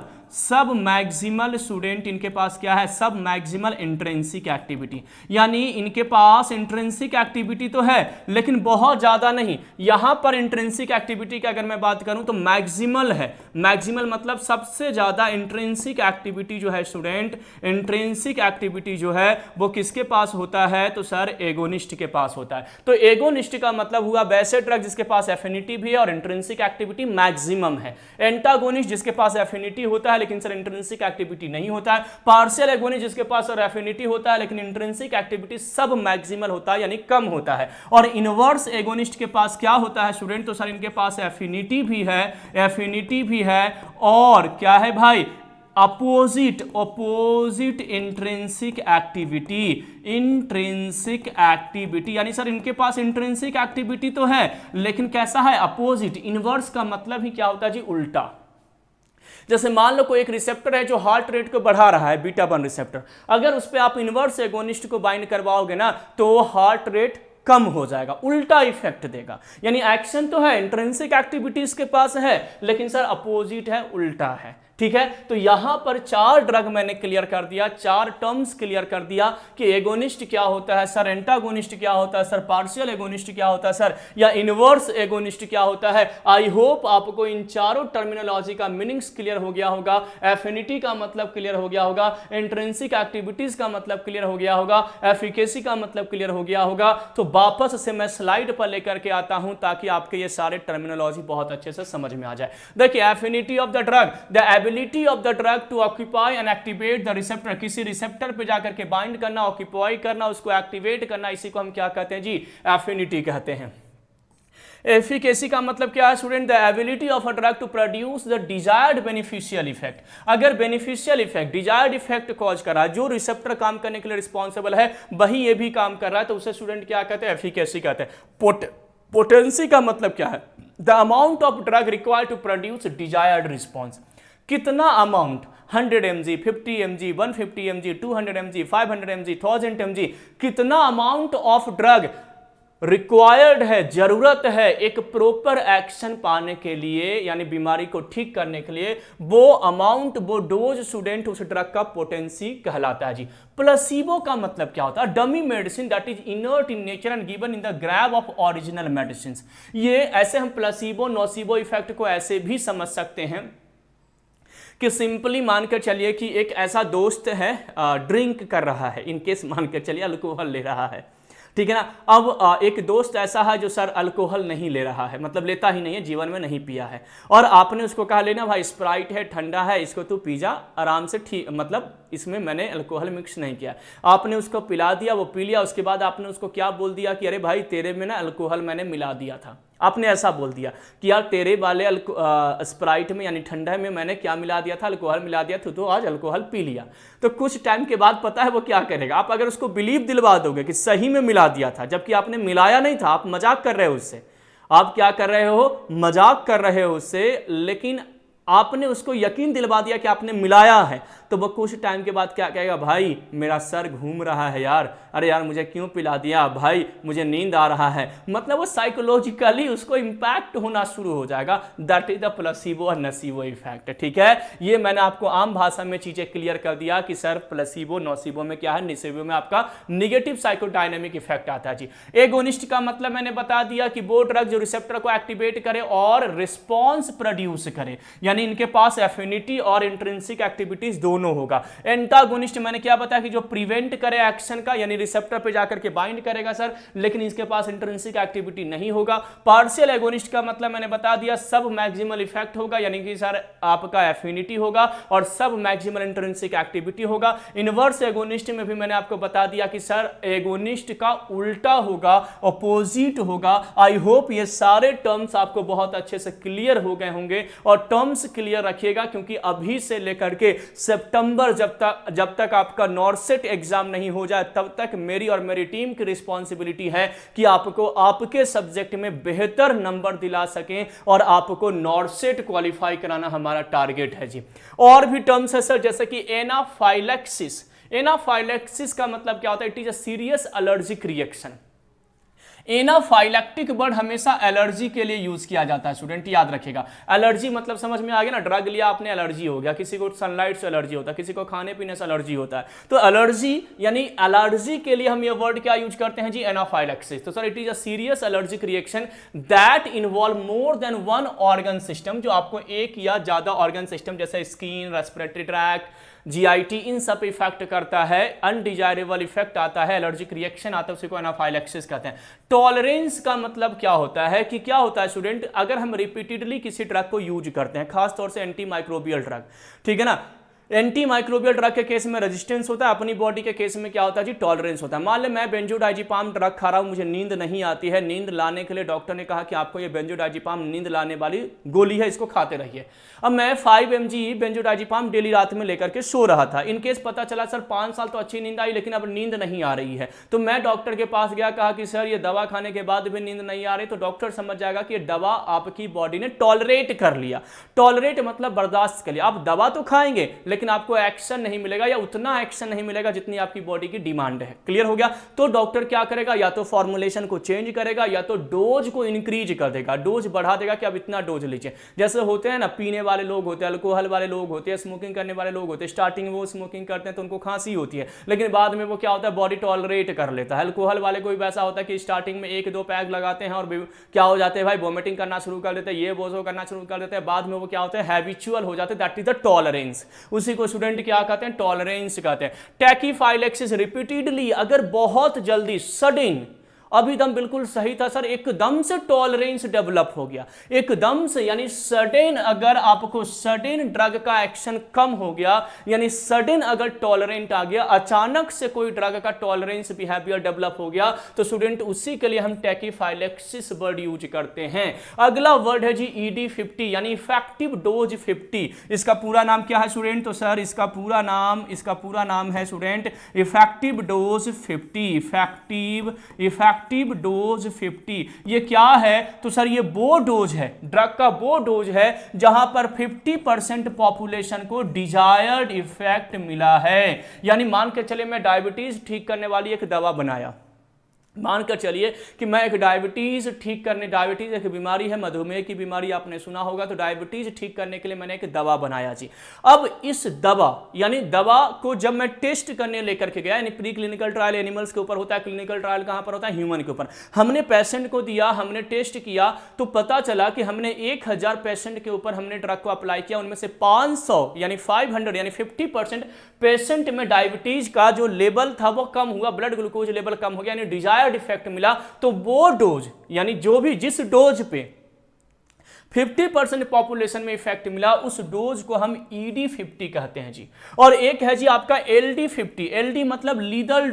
स्टूडेंट इनके पास क्या है? सब मैक्सिमल इंट्रिंसिक एक्टिविटी, यानी इनके पास इंट्रिंसिक एक्टिविटी तो है लेकिन बहुत ज्यादा नहीं। यहां पर इंट्रिंसिक एक्टिविटी की अगर मैं बात करूं तो मैक्सिमल है। मैक्सिमल मतलब सबसे ज्यादा इंट्रिंसिक एक्टिविटी जो है स्टूडेंट, इंट्रिंसिक एक्टिविटी जो है वो किसके पास होता है? तो सर एगोनिस्ट के पास होता है। तो एगोनिस्ट का मतलब हुआ वैसे ड्रग जिसके पास एफिनिटी भी है और इंट्रिंसिक एक्टिविटी मैक्सिमम है। एंटागोनिस्ट जिसके पास एफिनिटी होता है लेकिन सर इंट्रिंसिक एक्टिविटी नहीं होता है। पार्शियल एगोनिस्ट जिसके पास सर एफिनिटी होता है लेकिन इंट्रिंसिक एक्टिविटी सब मैक्सिमल होता है, यानी कम होता है। और इनवर्स एगोनिस्ट के पास क्या होता है स्टूडेंट? तो सर इनके पास एफिनिटी भी है और क्या है भाई? अपोजिट इंट्रिंसिक एक्टिविटी, यानी सर इनके पास इंट्रिंसिक एक्टिविटी तो है लेकिन कैसा है? अपोजिट। इनवर्स का मतलब ही क्या होता है जी? उल्टा। जैसे मान लो कोई एक रिसेप्टर है जो हार्ट रेट को बढ़ा रहा है, बीटा 1 रिसेप्टर, अगर उस पर आप इनवर्स एगोनिस्ट को बाइंड करवाओगे ना तो हार्ट रेट कम हो जाएगा, उल्टा इफेक्ट देगा। यानी एक्शन तो है, इंट्रिंसिक एक्टिविटीज के पास है लेकिन सर अपोजिट है, उल्टा है, ठीक है। तो यहां पर 4 ड्रग मैंने क्लियर कर दिया, 4 टर्म्स क्लियर कर दिया कि एगोनिस्ट क्या होता है सर, एंटागोनिस्ट क्या होता है सर, पार्शियल एगोनिस्ट क्या होता है सर, या इनवर्स एगोनिस्ट क्या होता है। आई होप आपको इन चारों टर्मिनोलॉजी का मीनिंग्स क्लियर हो गया होगा। एफिनिटी का मतलब क्लियर हो गया होगा, इंट्रिंसिक एक्टिविटीज का मतलब क्लियर हो गया होगा, एफिकेसी का मतलब क्लियर हो गया होगा। तो वापस से मैं स्लाइड पर लेकर के आता हूं ताकि आपके ये सारे टर्मिनोलॉजी बहुत अच्छे से समझ में आ जाए। देखिए, affinity of the drug, the ability of the drug to occupy and activate the receptor, किसी रिसेप्टर पे जाकर के बाइंड करना, ऑक्यूपाई करना, उसको एक्टिवेट करना, इसी को हम क्या कहते हैं जी? एफिनिटी कहते हैं। एफिकेसी का मतलब क्या है student? The ability of a drug to produce the desired beneficial effect. अगर beneficial effect, desired effect cause कर रहा है, जो रिसेप्टर काम करने के लिए रिस्पॉन्सिबल है वही ये भी काम कर रहा है, तो उसे स्टूडेंट क्या कहते हैं? एफिकेसी कहते हैं। पोटेंसी का मतलब क्या है? The amount of drug required to produce desired response. कितना amount? 100 mg, 50 mg, 150 mg, 200 mg, 500 mg, 1000 mg, कितना अमाउंट ऑफ ड्रग रिक्वायर्ड है, जरूरत है एक प्रॉपर एक्शन पाने के लिए, यानी बीमारी को ठीक करने के लिए, वो अमाउंट, वो डोज स्टूडेंट उस ड्रग का पोटेंसी कहलाता है जी। प्लेसिबो का मतलब क्या होता है? Dummy medicine that is inert in nature and given in the grab of original medicine. ये ऐसे हम प्लेसिबो नोसिबो इफेक्ट को ऐसे भी समझ सकते हैं कि सिंपली मानकर चलिए कि एक ऐसा दोस्त है ड्रिंक कर रहा है, इनकेस मानकर चलिए अल्कोहल ले रहा है, ठीक है ना। अब एक दोस्त ऐसा है जो सर अल्कोहल नहीं ले रहा है, मतलब लेता ही नहीं है, जीवन में नहीं पिया है, और आपने उसको कहा लेना भाई स्प्राइट है, ठंडा है, इसको तू पी जा आराम से, ठीक, मतलब इसमें मैंने अल्कोहल मिक्स नहीं किया। आपने उसको पिला दिया, वो पी लिया, उसके बाद आपने उसको क्या बोल दिया कि अरे भाई तेरे में ना अल्कोहल मैंने मिला दिया था। आपने ऐसा बोल दिया कि यार तेरे वाले स्प्राइट में यानी ठंडा में मैंने क्या मिला दिया था? अल्कोहल मिला दिया, तो आज अल्कोहल पी लिया। तो कुछ टाइम के बाद पता है वो क्या करेगा? आप अगर उसको बिलीव दिलवा दोगे कि सही में मिला दिया था, जबकि आपने मिलाया नहीं था, आप मजाक कर रहे हो उससे, आप क्या कर रहे हो? मजाक कर रहे हो उससे, लेकिन आपने उसको यकीन दिलवा दिया कि आपने मिलाया है, तो वो कुछ टाइम के बाद क्या कहेगा? भाई मेरा सर घूम रहा है यार, अरे यार मुझे क्यों पिला दिया, भाई मुझे नींद आ रहा है। मतलब वो साइकोलॉजिकली उसको इंपैक्ट होना शुरू हो जाएगा। दैट इज द प्लेसिबो और नसीबो इफेक्ट, ठीक है। ये मैंने आपको आम भाषा में चीजें क्लियर कर दिया कि सर प्लेसिबो नोसिबो में क्या है, नसीबो में आपका निगेटिव साइकोडायनेमिक इफेक्ट आता है जी। एगोनिस्ट का मतलब मैंने बता दिया कि वो ड्रग जो रिसेप्टर को एक्टिवेट करे और रिस्पॉन्स प्रोड्यूस करे, यानी इनके पास एफिनिटी और इंट्रिंसिक एक्टिविटीज दोनों दोनों होगा। एंटागोनिस्ट मैंने क्या बताया कि जो प्रिवेंट करे एक्शन का, यानी रिसेप्टर पे जाकर के बाइंड करेगा सर, लेकिन इसके पास इंट्रिंसिक एक्टिविटी नहीं होगा। पार्शियल एगोनिस्ट का मतलब मैंने बता दिया, सब मैक्सिमल इफेक्ट होगा, यानी कि सर आपका एफिनिटी होगा और सब मैक्सिमल इंट्रिंसिक एक्टिविटी होगा। इनवर्स एगोनिस्ट में भी मैंने आपको बता दिया कि सर एगोनिस्ट का उल्टा होगा, अपोजिट होगा। आई होप ये सारे टर्म्स आपको बहुत अच्छे से क्लियर हो गए होंगे, और टर्म्स क्लियर रखिएगा, क्योंकि अभी से लेकर के सितंबर जब तक आपका नॉर्सेट एग्जाम नहीं हो जाए तब तक मेरी और मेरी टीम की रिस्पॉन्सिबिलिटी है कि आपको आपके सब्जेक्ट में बेहतर नंबर दिला सकें और आपको नॉर्सेट क्वालिफाई कराना हमारा टारगेट है जी। और भी टर्म्स है सर, जैसे कि एनाफाइलैक्सिस। एनाफाइलैक्सिस का मतलब क्या होता है? It is a serious allergic reaction. Anaphylactic word हमेशा एलर्जी के लिए यूज किया जाता है स्टूडेंट, याद रखिएगा। एलर्जी मतलब समझ में आ गया ना, ड्रग लिया आपने एलर्जी हो गया, किसी को सनलाइट से एलर्जी होता है, किसी को खाने पीने से एलर्जी होता है। तो एलर्जी यानी एलर्जी के लिए हम ये वर्ड क्या यूज करते हैं जी? एनाफाइलैक्सिस। तो sir it is a serious allergic reaction that involve more than one organ system, जो आपको एक या ज्यादा ऑर्गन सिस्टम जैसे स्किन, रेस्पिरेटरी ट्रैक्ट, जीआईटी, इन सब पे इफेक्ट करता है। अनडिजायरेबल इफेक्ट आता है, एलर्जिक रिएक्शन आता है, उसी को एनाफाइलैक्सिस कहते हैं। टॉलरेंस का मतलब क्या होता है कि क्या होता है स्टूडेंट, अगर हम रिपीटेडली किसी ड्रग को यूज करते हैं, खासतौर से एंटी माइक्रोबियल ड्रग, ठीक है ना, एंटी माइक्रोबियल ड्रग के केस में रेजिस्टेंस होता है, अपनी बॉडी के केस में क्या होता है जी? टॉलरेंस होता है। मान ले मैं बेंजोडाइजिपाम ड्रग खा रहा हूं, मुझे नींद नहीं आती है, नींद लाने के लिए डॉक्टर ने कहा कि आपको ये बेंजोडाइजिपाम नींद लाने वाली गोली है, इसको खाते रहिए। अब मैं 5 mg बेंजोडाइजिपाम डेली रात में लेकर के सो रहा था। इनकेस पता चला सर 5 साल तो अच्छी नींद आई, लेकिन अब नींद नहीं आ रही है, तो मैं डॉक्टर के पास गया, कहा कि सर ये दवा खाने के बाद भी नींद नहीं आ रही, तो डॉक्टर समझ जाएगा कि ये दवा आपकी बॉडी ने टॉलरेट कर लिया। टॉलरेट मतलब बर्दाश्त कर लिया। आप दवा तो खाएंगे लेकिन आपको एक्शन नहीं मिलेगा, या उतना एक्शन नहीं मिलेगा जितनी आपकी बॉडी की डिमांड है। क्लियर हो गया? तो डॉक्टर क्या करेगा? या तो फॉर्मुलेशन को चेंज करेगा, या तो डोज को इंक्रीज कर देगा, डोज बढ़ा देगा कि आप इतना डोज लीजिए। जैसे होते हैं ना, पीने वाले लोग होते हैं, अल्कोहल वाले लोग होते हैं, स्मोकिंग करने वाले लोग होते हैं, स्टार्टिंग में वो स्मोकिंग करते हैं तो उनको खांसी होती है, लेकिन बाद में वो क्या होता है? बॉडी टॉलरेट कर लेता है। अल्कोहल वाले को भी वैसा होता है कि स्टार्टिंग में 1-2 पैक लगाते हैं और क्या हो जाते हैं भाई? वॉमिटिंग करना शुरू कर देते हैं, ये वो करना शुरू कर देते हैं, बाद में वो क्या होते हैं? हैबिचुअल हो जाते हैं। That is the tolerance. उसी को स्टूडेंट क्या कहते हैं? टॉलरेंस कहते हैं। टैकीफाइलैक्सिस रिपीटेडली, अगर बहुत जल्दी, सडन, अभी दम बिल्कुल सही था सर, एकदम से टॉलरेंस डेवलप हो गया, एकदम से, यानी सडन, अगर आपको सडन ड्रग का एक्शन कम हो गया, यानी सडन अगर टॉलरेंट आ गया, अचानक से कोई ड्रग का टॉलरेंस बिहेवियर डेवलप हो गया, तो स्टूडेंट उसी के लिए हम टैकीफाइलैक्सिस वर्ड यूज करते हैं। अगला वर्ड है जी ED50, यानी इफेक्टिव डोज 50। इसका पूरा नाम क्या है स्टूडेंट? तो सर इसका पूरा नाम है student effective dose 50। Effective dose 50 ये क्या है? तो सर ये वो डोज है, ड्रग का वो डोज है जहां पर 50% पॉपुलेशन को डिजायर्ड इफेक्ट मिला है। यानी मान के चले मैं डायबिटीज ठीक करने वाली एक दवा बनाया, मानकर चलिए कि मैं एक डायबिटीज ठीक करने, डायबिटीज एक बीमारी है, मधुमेह की बीमारी आपने सुना होगा, तो डायबिटीज ठीक करने के लिए मैंने एक दवा बनाया जी। अब इस दवा, यानी दवा को जब मैं टेस्ट करने लेकर के गया, यानी प्री क्लिनिकल ट्रायल एनिमल्स के ऊपर होता है, क्लिनिकल ट्रायल कहां पर होता है? ह्यूमन के ऊपर। हमने पेशेंट को दिया, हमने टेस्ट किया, तो पता चला कि हमने 1000 पेशेंट के ऊपर हमने ड्रग को अप्लाई किया, उनमें से 500 यानी 500 यानी 50% पेशेंट में डायबिटीज का जो लेवल था वो कम हुआ, ब्लड ग्लूकोज लेवल कम हो गया, यानी डिजायर्ड इफेक्ट मिला। तो वो डोज, यानी जो भी जिस डोज पे 50% पॉपुलेशन में इफेक्ट मिला, उस डोज को हम ED50 कहते हैं जी। और एक है जी आपका LD50। LD मतलब लीदल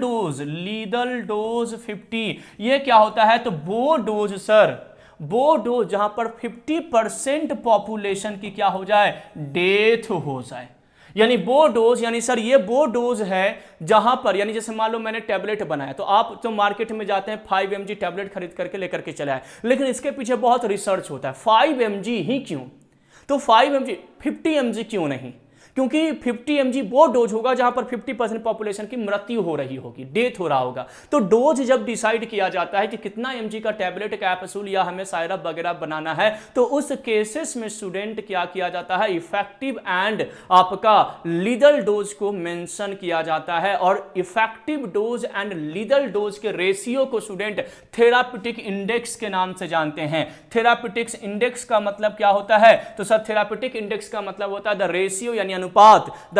डोज 50। ये क्या होता है? तो वो डोज सर, वो डोज जहां पर 50% पॉपुलेशन की क्या हो जाए? डेथ हो जाए। यानी वो डोज, यानी सर ये वो डोज है जहां पर, यानी जैसे मान लो मैंने टैबलेट बनाया, तो आप तो मार्केट में जाते हैं 5 mg टैबलेट खरीद करके लेकर के चला है, लेकिन इसके पीछे बहुत रिसर्च होता है। 5 mg ही क्यों? तो 5 mg, 50 mg क्यों नहीं? क्योंकि 50 mg वो डोज होगा जहां पर 50% पॉपुलेशन की मृत्यु हो रही होगी, डेथ हो रहा होगा। तो डोज जब डिसाइड किया जाता है कि कितना mg का टैबलेट, कैप्सूल या हमें सायरप वगैरह बनाना है, तो उस केसेस में स्टूडेंट क्या किया जाता है? इफेक्टिव एंड आपका लीदल डोज को मेंशन किया जाता है। और इफेक्टिव डोज एंड लीदल डोज के रेशियो को स्टूडेंट थेराप्यूटिक इंडेक्स के नाम से जानते हैं। थेराप्यूटिक्स इंडेक्स का मतलब क्या होता है? तो सर थेराप्यूटिक इंडेक्स का मतलब होता है द रेशियो, यानी अनुपात, the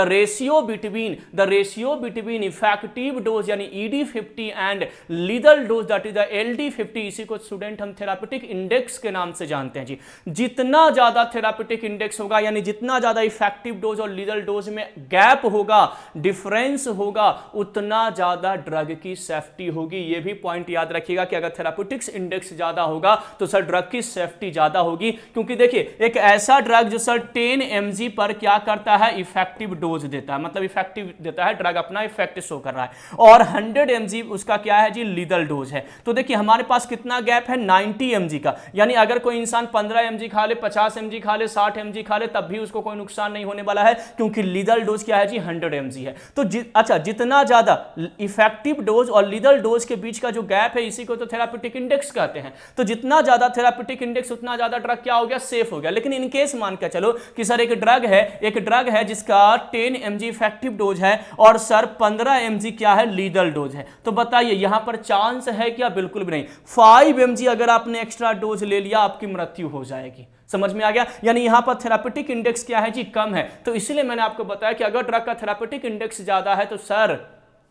ratio between effective dose यानी ED50 and लीदल dose that is the LD50, इसी को स्टूडेंट हम थेरापेटिक इंडेक्स के नाम से जानते हैं जी। जितना ज्यादा थेरापेटिक इंडेक्स होगा यानी जितना ज्यादा इफेक्टिव डोज और लीदल डोज में गैप होगा, डिफरेंस होगा, उतना ज्यादा ड्रग की सेफ्टी होगी। यह भी पॉइंट याद रखिएगा कि अगर थेरापेटिक्स इंडेक्स ज्यादा होगा तो सर ड्रग की सेफ्टी ज्यादा होगी, क्योंकि देखिए एक ऐसा ड्रग जो सर 10 mg पर क्या करता है, इफेक्टिव डोज देता है, मतलब इफेक्टिव देता है, ड्रग अपना इफेक्ट शो कर रहा है, और 100 mg उसका क्या है जी, लीदल डोज है। तो देखिए हमारे पास कितना गैप है, 90 mg का, यानी अगर कोई इंसान 15 mg खा ले, 50 mg खा ले, 60 mg खा ले, तब भी उसको कोई नुकसान नहीं होने वाला है, क्योंकि लीदल डोज क्या है जी, 100 mg है। तो अच्छा, जितना ज्यादा इफेक्टिव डोज और लीदल डोज के बीच का जो गैप है, इसी को तो थेरापेटिक इंडेक्स कहते हैं। तो जितना ज्यादा थेरापेटिक इंडेक्स उतना ज्यादा ड्रग क्या हो गया, सेफ हो गया। लेकिन इन केस मान के चलो कि सर एक ड्रग है जिसका 10 mg इफेक्टिव डोज है और सर 15 mg क्या है, लीदल डोज है, तो बताइए यहां पर चांस है क्या, बिल्कुल भी नहीं। 5 mg अगर आपने एक्स्ट्रा डोज ले लिया, आपकी मृत्यु हो जाएगी। समझ में आ गया, यानी यहां पर थेरापेटिक इंडेक्स क्या है जी, कम है। तो इसलिए मैंने आपको बताया कि अगर ड्रग का थेरापेटिक इंडेक्स ज्यादा है तो सर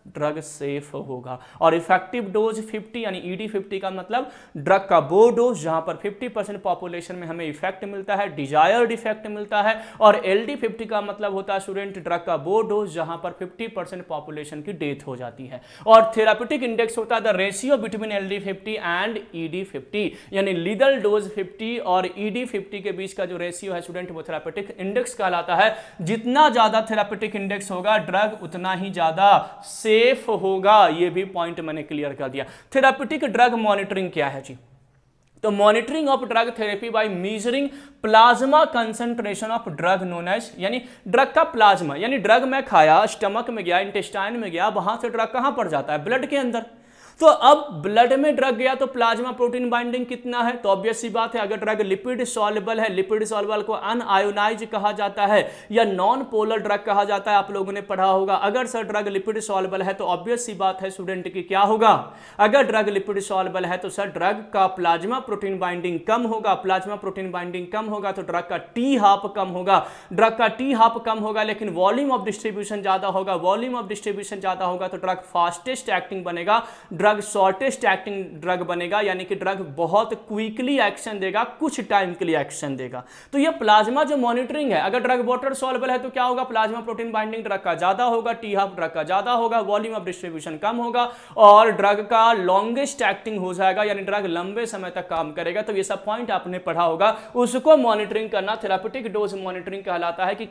ड्रग सेफ होगा। और इफेक्टिव डोज 50 यानी ED50 का मतलब ड्रग का वो डोज जहां पर 50% पॉपुलेशन में हमें इफेक्ट मिलता है, डिजायर्ड इफेक्ट मिलता है, और LD50 का मतलब होता है स्टूडेंट ड्रग का वो डोज जहां पर 50% पॉपुलेशन की डेथ हो जाती है। और थेरापेटिक इंडेक्स होता है the ratio between LD50 and ED50, यानी लीदल डोज 50 और ED50 के बीच का जो रेशियो है स्टूडेंट, वो थेरापेटिक इंडेक्स कहलाता है। जितना ज्यादा थेरापेटिक इंडेक्स होगा, ड्रग उतना ही ज्यादा सेफ होगा। ये भी पॉइंट मैंने क्लियर कर दिया। थेरापेटिक ड्रग मॉनिटरिंग क्या है जी, तो monitoring of drug therapy by measuring plasma concentration of drug known as, यानी ड्रग का प्लाज्मा, यानी ड्रग में खाया, स्टमक में गया, इंटेस्टाइन में गया, वहां से ड्रग कहां पर जाता है, ब्लड के अंदर। तो अब ब्लड में ड्रग गया तो प्लाज्मा प्रोटीन बाइंडिंग कितना है, तो ऑब्वियस सी बात है, अगर ड्रग लिपिड सॉल्युबल है, लिपिड सॉल्युबल को अनआयोनाइज कहा जाता है या नॉन पोलर ड्रग कहा जाता है, आप लोगों ने पढ़ा होगा। अगर सर ड्रग लिपिड सॉल्युबल है तो ऑब्वियस सी बात है स्टूडेंट की क्या होगा, अगर ड्रग लिपिड सॉल्युबल है तो सर ड्रग का प्लाज्मा प्रोटीन बाइंडिंग कम होगा, प्लाज्मा प्रोटीन बाइंडिंग कम होगा तो ड्रग का टी हाफ कम होगा, ड्रग का टी हाफ कम होगा, लेकिन वॉल्यूम ऑफ डिस्ट्रीब्यूशन ज्यादा होगा, वॉल्यूम ऑफ डिस्ट्रीब्यूशन ज्यादा होगा तो ड्रग फास्टेस्ट एक्टिंग बनेगा, ड्रग शॉर्टेस्ट एक्टिंग ड्रग बनेगा, यानी कि ड्रग बहुत क्विकली एक्शन देगा, कुछ टाइम के लिए एक्शन देगा। तो ये प्लाज्मा जो मॉनिटरिंग है, अगर ड्रग वाटर सॉल्युबल है तो क्या होगा, प्लाज्मा प्रोटीन बाइंडिंग ड्रग का ज्यादा होगा, टी हाफ ड्रग का ज्यादा होगा, वॉल्यूम ऑफ डिस्ट्रीब्यूशन कम होगा, और ड्रग का लॉन्गेस्ट एक्टिंग हो जाएगा, यानी ड्रग लंबे समय तक काम करेगा। तो ये सब पॉइंट आपने पढ़ा होगा, उसको मॉनिटरिंग करना थेरापेटिक डोज मॉनिटरिंग कहलाता है, कि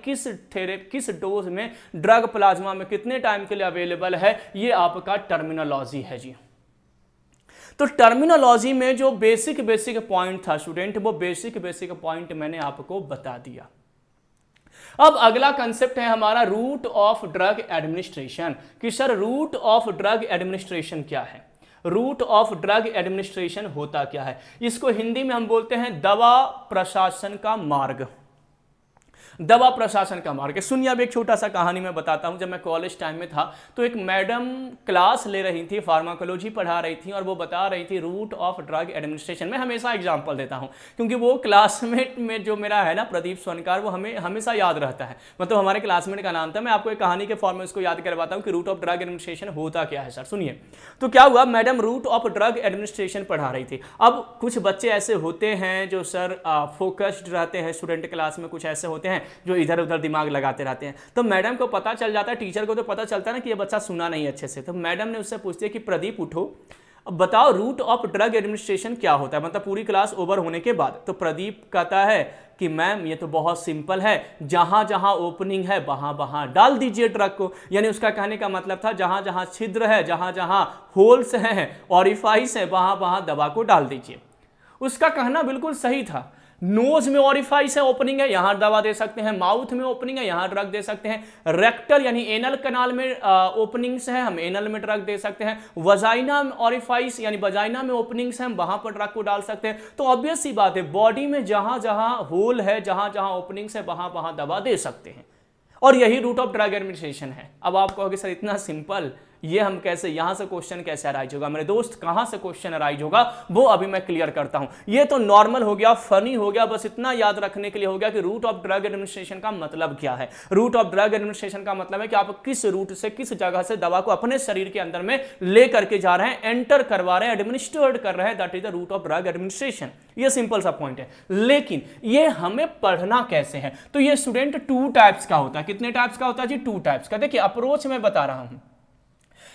किस डोज में ड्रग प्लाज्मा में कितने टाइम के लिए अवेलेबल है, ये आपका टर्मिनोलॉजी है जी। तो टर्मिनोलॉजी में जो बेसिक पॉइंट था स्टूडेंट, वो बेसिक पॉइंट मैंने आपको बता दिया। अब अगला कंसेप्ट है हमारा रूट ऑफ ड्रग एडमिनिस्ट्रेशन, कि sir route of drug administration क्या है, रूट ऑफ ड्रग एडमिनिस्ट्रेशन होता क्या है। इसको हिंदी में हम बोलते हैं दवा प्रशासन का मार्ग, दवा प्रशासन का मार्ग। सुनिए, अब एक छोटा सा कहानी मैं बताता हूं। जब मैं कॉलेज टाइम में था तो एक मैडम क्लास ले रही थी, फार्माकोलॉजी पढ़ा रही थी, और वो बता रही थी रूट ऑफ ड्रग एडमिनिस्ट्रेशन। मैं हमेशा एग्जांपल देता हूं क्योंकि वो क्लासमेट में जो मेरा है ना प्रदीप सोनकार, वो हमें हमेशा याद रहता है, मतलब हमारे क्लासमेट का नाम था। मैं आपको एक कहानी के फॉर्म में उसको याद करवाता हूँ कि रूट ऑफ ड्रग एडमिनिस्ट्रेशन होता क्या है। सर सुनिए, तो क्या हुआ, madam route of drug administration पढ़ा रही थी। अब कुछ बच्चे ऐसे होते हैं जो सर फोकस्ड रहते हैं स्टूडेंट क्लास में, कुछ ऐसे होते हैं जो इधर उधर दिमाग लगाते रहते हैं। तो मैडम को पता चल जाता है, टीचर को तो पता चलता है ना कि ये बच्चा सुना नहीं अच्छे से। तो मैडम ने उससे पूछती है कि प्रदीप उठो, अब बताओ रूट ऑफ ड्रग एडमिनिस्ट्रेशन क्या होता है, मतलब पूरी क्लास ओवर होने के बाद। तो प्रदीप कहता है कि मैम ये तो बहुत सिंपल है, जहां जहां ओपनिंग है वहां वहां डाल दीजिए ड्रग को। यानी उसका कहने का मतलब था जहां जहां छिद्र है, जहां जहां होल्स हैं, ऑरिफाइस है, वहां वहां दवा को डाल दीजिए। उसका कहना बिल्कुल सही था। नोज में ऑरिफाइस है, ओपनिंग है, यहां दवा दे सकते हैं, माउथ में ओपनिंग है, यहां ड्रग दे सकते हैं, रेक्टल यानी एनल कनाल में ओपनिंग्स है, हम एनल में ड्रग दे सकते हैं, वजाइना में ऑरिफाइस यानी वजाइना में ओपनिंग्स है, हम वहां पर ड्रग को डाल सकते हैं। तो ऑब्वियस सी बात है, बॉडी में जहां जहां होल है, जहां जहां ओपनिंग्स है, वहां वहां दवा दे सकते हैं, और यही रूट ऑफ ड्रग एडमिनिस्ट्रेशन है। अब आप कहोगे सर इतना सिंपल, ये हम कैसे, यहां से क्वेश्चन कैसे अराइज होगा मेरे दोस्त, कहां से क्वेश्चन अराइज होगा वो अभी मैं क्लियर करता हूं। ये तो नॉर्मल हो गया, फनी हो गया, बस इतना याद रखने के लिए हो गया कि रूट ऑफ ड्रग एडमिनिस्ट्रेशन का मतलब क्या है। रूट ऑफ ड्रग एडमिनिस्ट्रेशन का मतलब है कि आप किस रूट से, किस जगह से दवा को अपने शरीर के अंदर में ले करके जा रहे हैं, एंटर करवा रहे हैं, एडमिनिस्ट्रेट कर रहे हैं, that is the route of drug administration. ये सिंपल सा पॉइंट है। लेकिन ये हमें पढ़ना कैसे है, तो ये स्टूडेंट 2 टाइप्स का होता है। कितने टाइप्स का होता है जी? 2 टाइप्स का। देखिए अप्रोच में बता रहा हूं,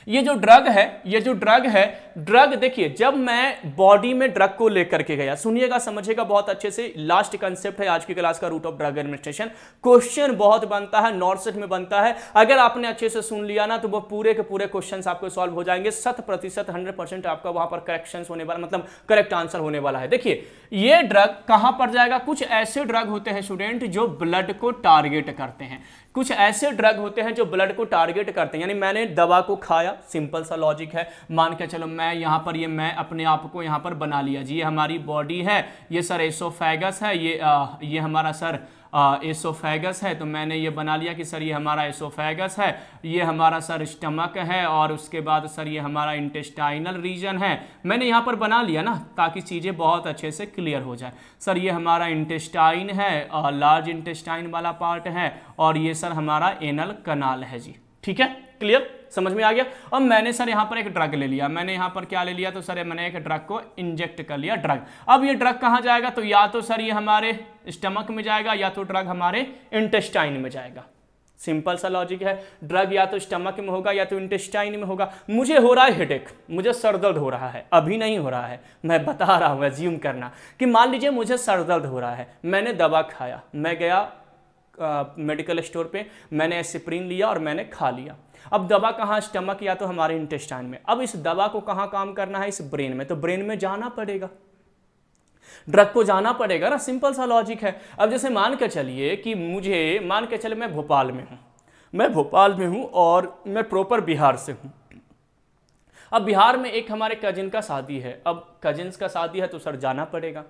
ये जो ड्रग है, ड्रग देखिए, जब मैं बॉडी में ड्रग को लेकर के गया, सुनिएगा समझिएगा बहुत अच्छे से, लास्ट कंसेप्ट है आज की क्लास का, route of drug administration. Question बहुत बनता है, नॉर्सेट में बनता है, अगर आपने अच्छे से सुन लिया ना तो वो पूरे के पूरे क्वेश्चन आपको सॉल्व हो जाएंगे। 100% 100% आपका वहां पर करेक्शन होने वाला, मतलब करेक्ट आंसर होने वाला है। देखिए ये ड्रग कहां पर जाएगा, कुछ ऐसे ड्रग होते हैं स्टूडेंट जो ब्लड को टारगेट करते हैं, कुछ ऐसे ड्रग होते हैं जो ब्लड को टारगेट करते हैं। यानी मैंने दवा को खाया, सिंपल सा लॉजिक है, मान के चलो मैं यहां पर, ये मैं अपने आप को यहां पर बना लिया जी, ये हमारी बॉडी है, ये सर एसोफेगस है, ये हमारा सर एसोफेगस है, तो मैंने ये बना लिया कि सर ये हमारा एसोफेगस है, ये हमारा सर स्टमक है, और उसके बाद सर ये हमारा इंटेस्टाइनल रीजन है। मैंने यहाँ पर बना लिया ना ताकि चीज़ें बहुत अच्छे से क्लियर हो जाए। सर ये हमारा इंटेस्टाइन है, लार्ज इंटेस्टाइन वाला पार्ट है, और ये सर हमारा एनल कनाल है जी। ठीक है, क्लियर, समझ में आ गया। अब मैंने सर यहाँ पर एक ड्रग ले लिया, मैंने यहाँ पर क्या ले लिया, तो सर मैंने एक ड्रग को इंजेक्ट कर लिया, ड्रग। अब ये ड्रग कहाँ जाएगा, तो या तो सर ये हमारे स्टमक में जाएगा, या तो ड्रग हमारे इंटेस्टाइन में जाएगा। सिंपल सा लॉजिक है, ड्रग या तो स्टमक में होगा या तो इंटेस्टाइन में होगा। मुझे हो रहा है हेडेक, मुझे सर दर्द हो रहा है, अभी नहीं हो रहा है, मैं बता रहा हूँ, एज्यूम करना कि मान लीजिए मुझे सर दर्द हो रहा है, मैंने दवा खाया, मैं गया मेडिकल स्टोर पे, मैंने एस्पिरिन लिया और मैंने खा लिया। अब दवा कहाँ, स्टमक या तो हमारे इंटेस्टाइन में। अब इस दवा को कहाँ काम करना है, इस ब्रेन में, तो ब्रेन में जाना पड़ेगा, ड्रग को जाना पड़ेगा ना, सिंपल सा लॉजिक है। अब जैसे मान के चलिए कि मुझे, मान के चलिए मैं भोपाल में हूँ और मैं प्रॉपर बिहार से हूँ। अब बिहार में एक हमारे कजिन का शादी है, अब कजिन्स का शादी है तो सर जाना पड़ेगा।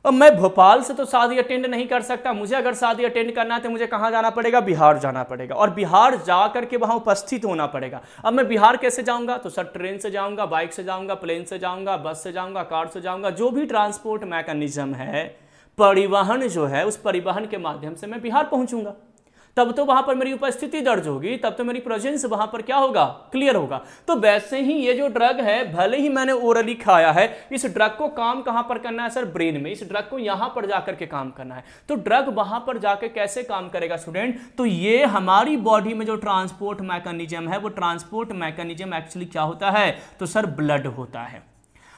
अब मैं भोपाल से तो शादी अटेंड नहीं कर सकता, मुझे अगर शादी अटेंड करना है तो मुझे कहाँ जाना पड़ेगा, बिहार जाना पड़ेगा, और बिहार जा करके वहाँ उपस्थित होना पड़ेगा। अब मैं बिहार कैसे जाऊँगा, तो सर ट्रेन से जाऊँगा, बाइक से जाऊँगा, प्लेन से जाऊँगा, बस से जाऊँगा, कार से जाऊँगा, जो भी ट्रांसपोर्ट मैकेनिज्म है, परिवहन जो है, उस परिवहन के माध्यम से मैं बिहार पहुँचूंगा। तब तो वहां पर मेरी उपस्थिति दर्ज होगी, तब तो मेरी प्रेजेंस वहां पर क्या होगा, क्लियर होगा। तो वैसे ही ये जो ड्रग है, भले ही मैंने ओरली खाया है, इस ड्रग को काम कहां पर करना है सर, ब्रेन में। इस ड्रग को यहां पर जाकर के काम करना है। तो ड्रग वहां पर जाकर कैसे काम करेगा स्टूडेंट, तो ये हमारी बॉडी में जो ट्रांसपोर्ट मैकेनिज्म है, वो ट्रांसपोर्ट मैकेनिज्म एक्चुअली क्या होता है, तो सर ब्लड होता है।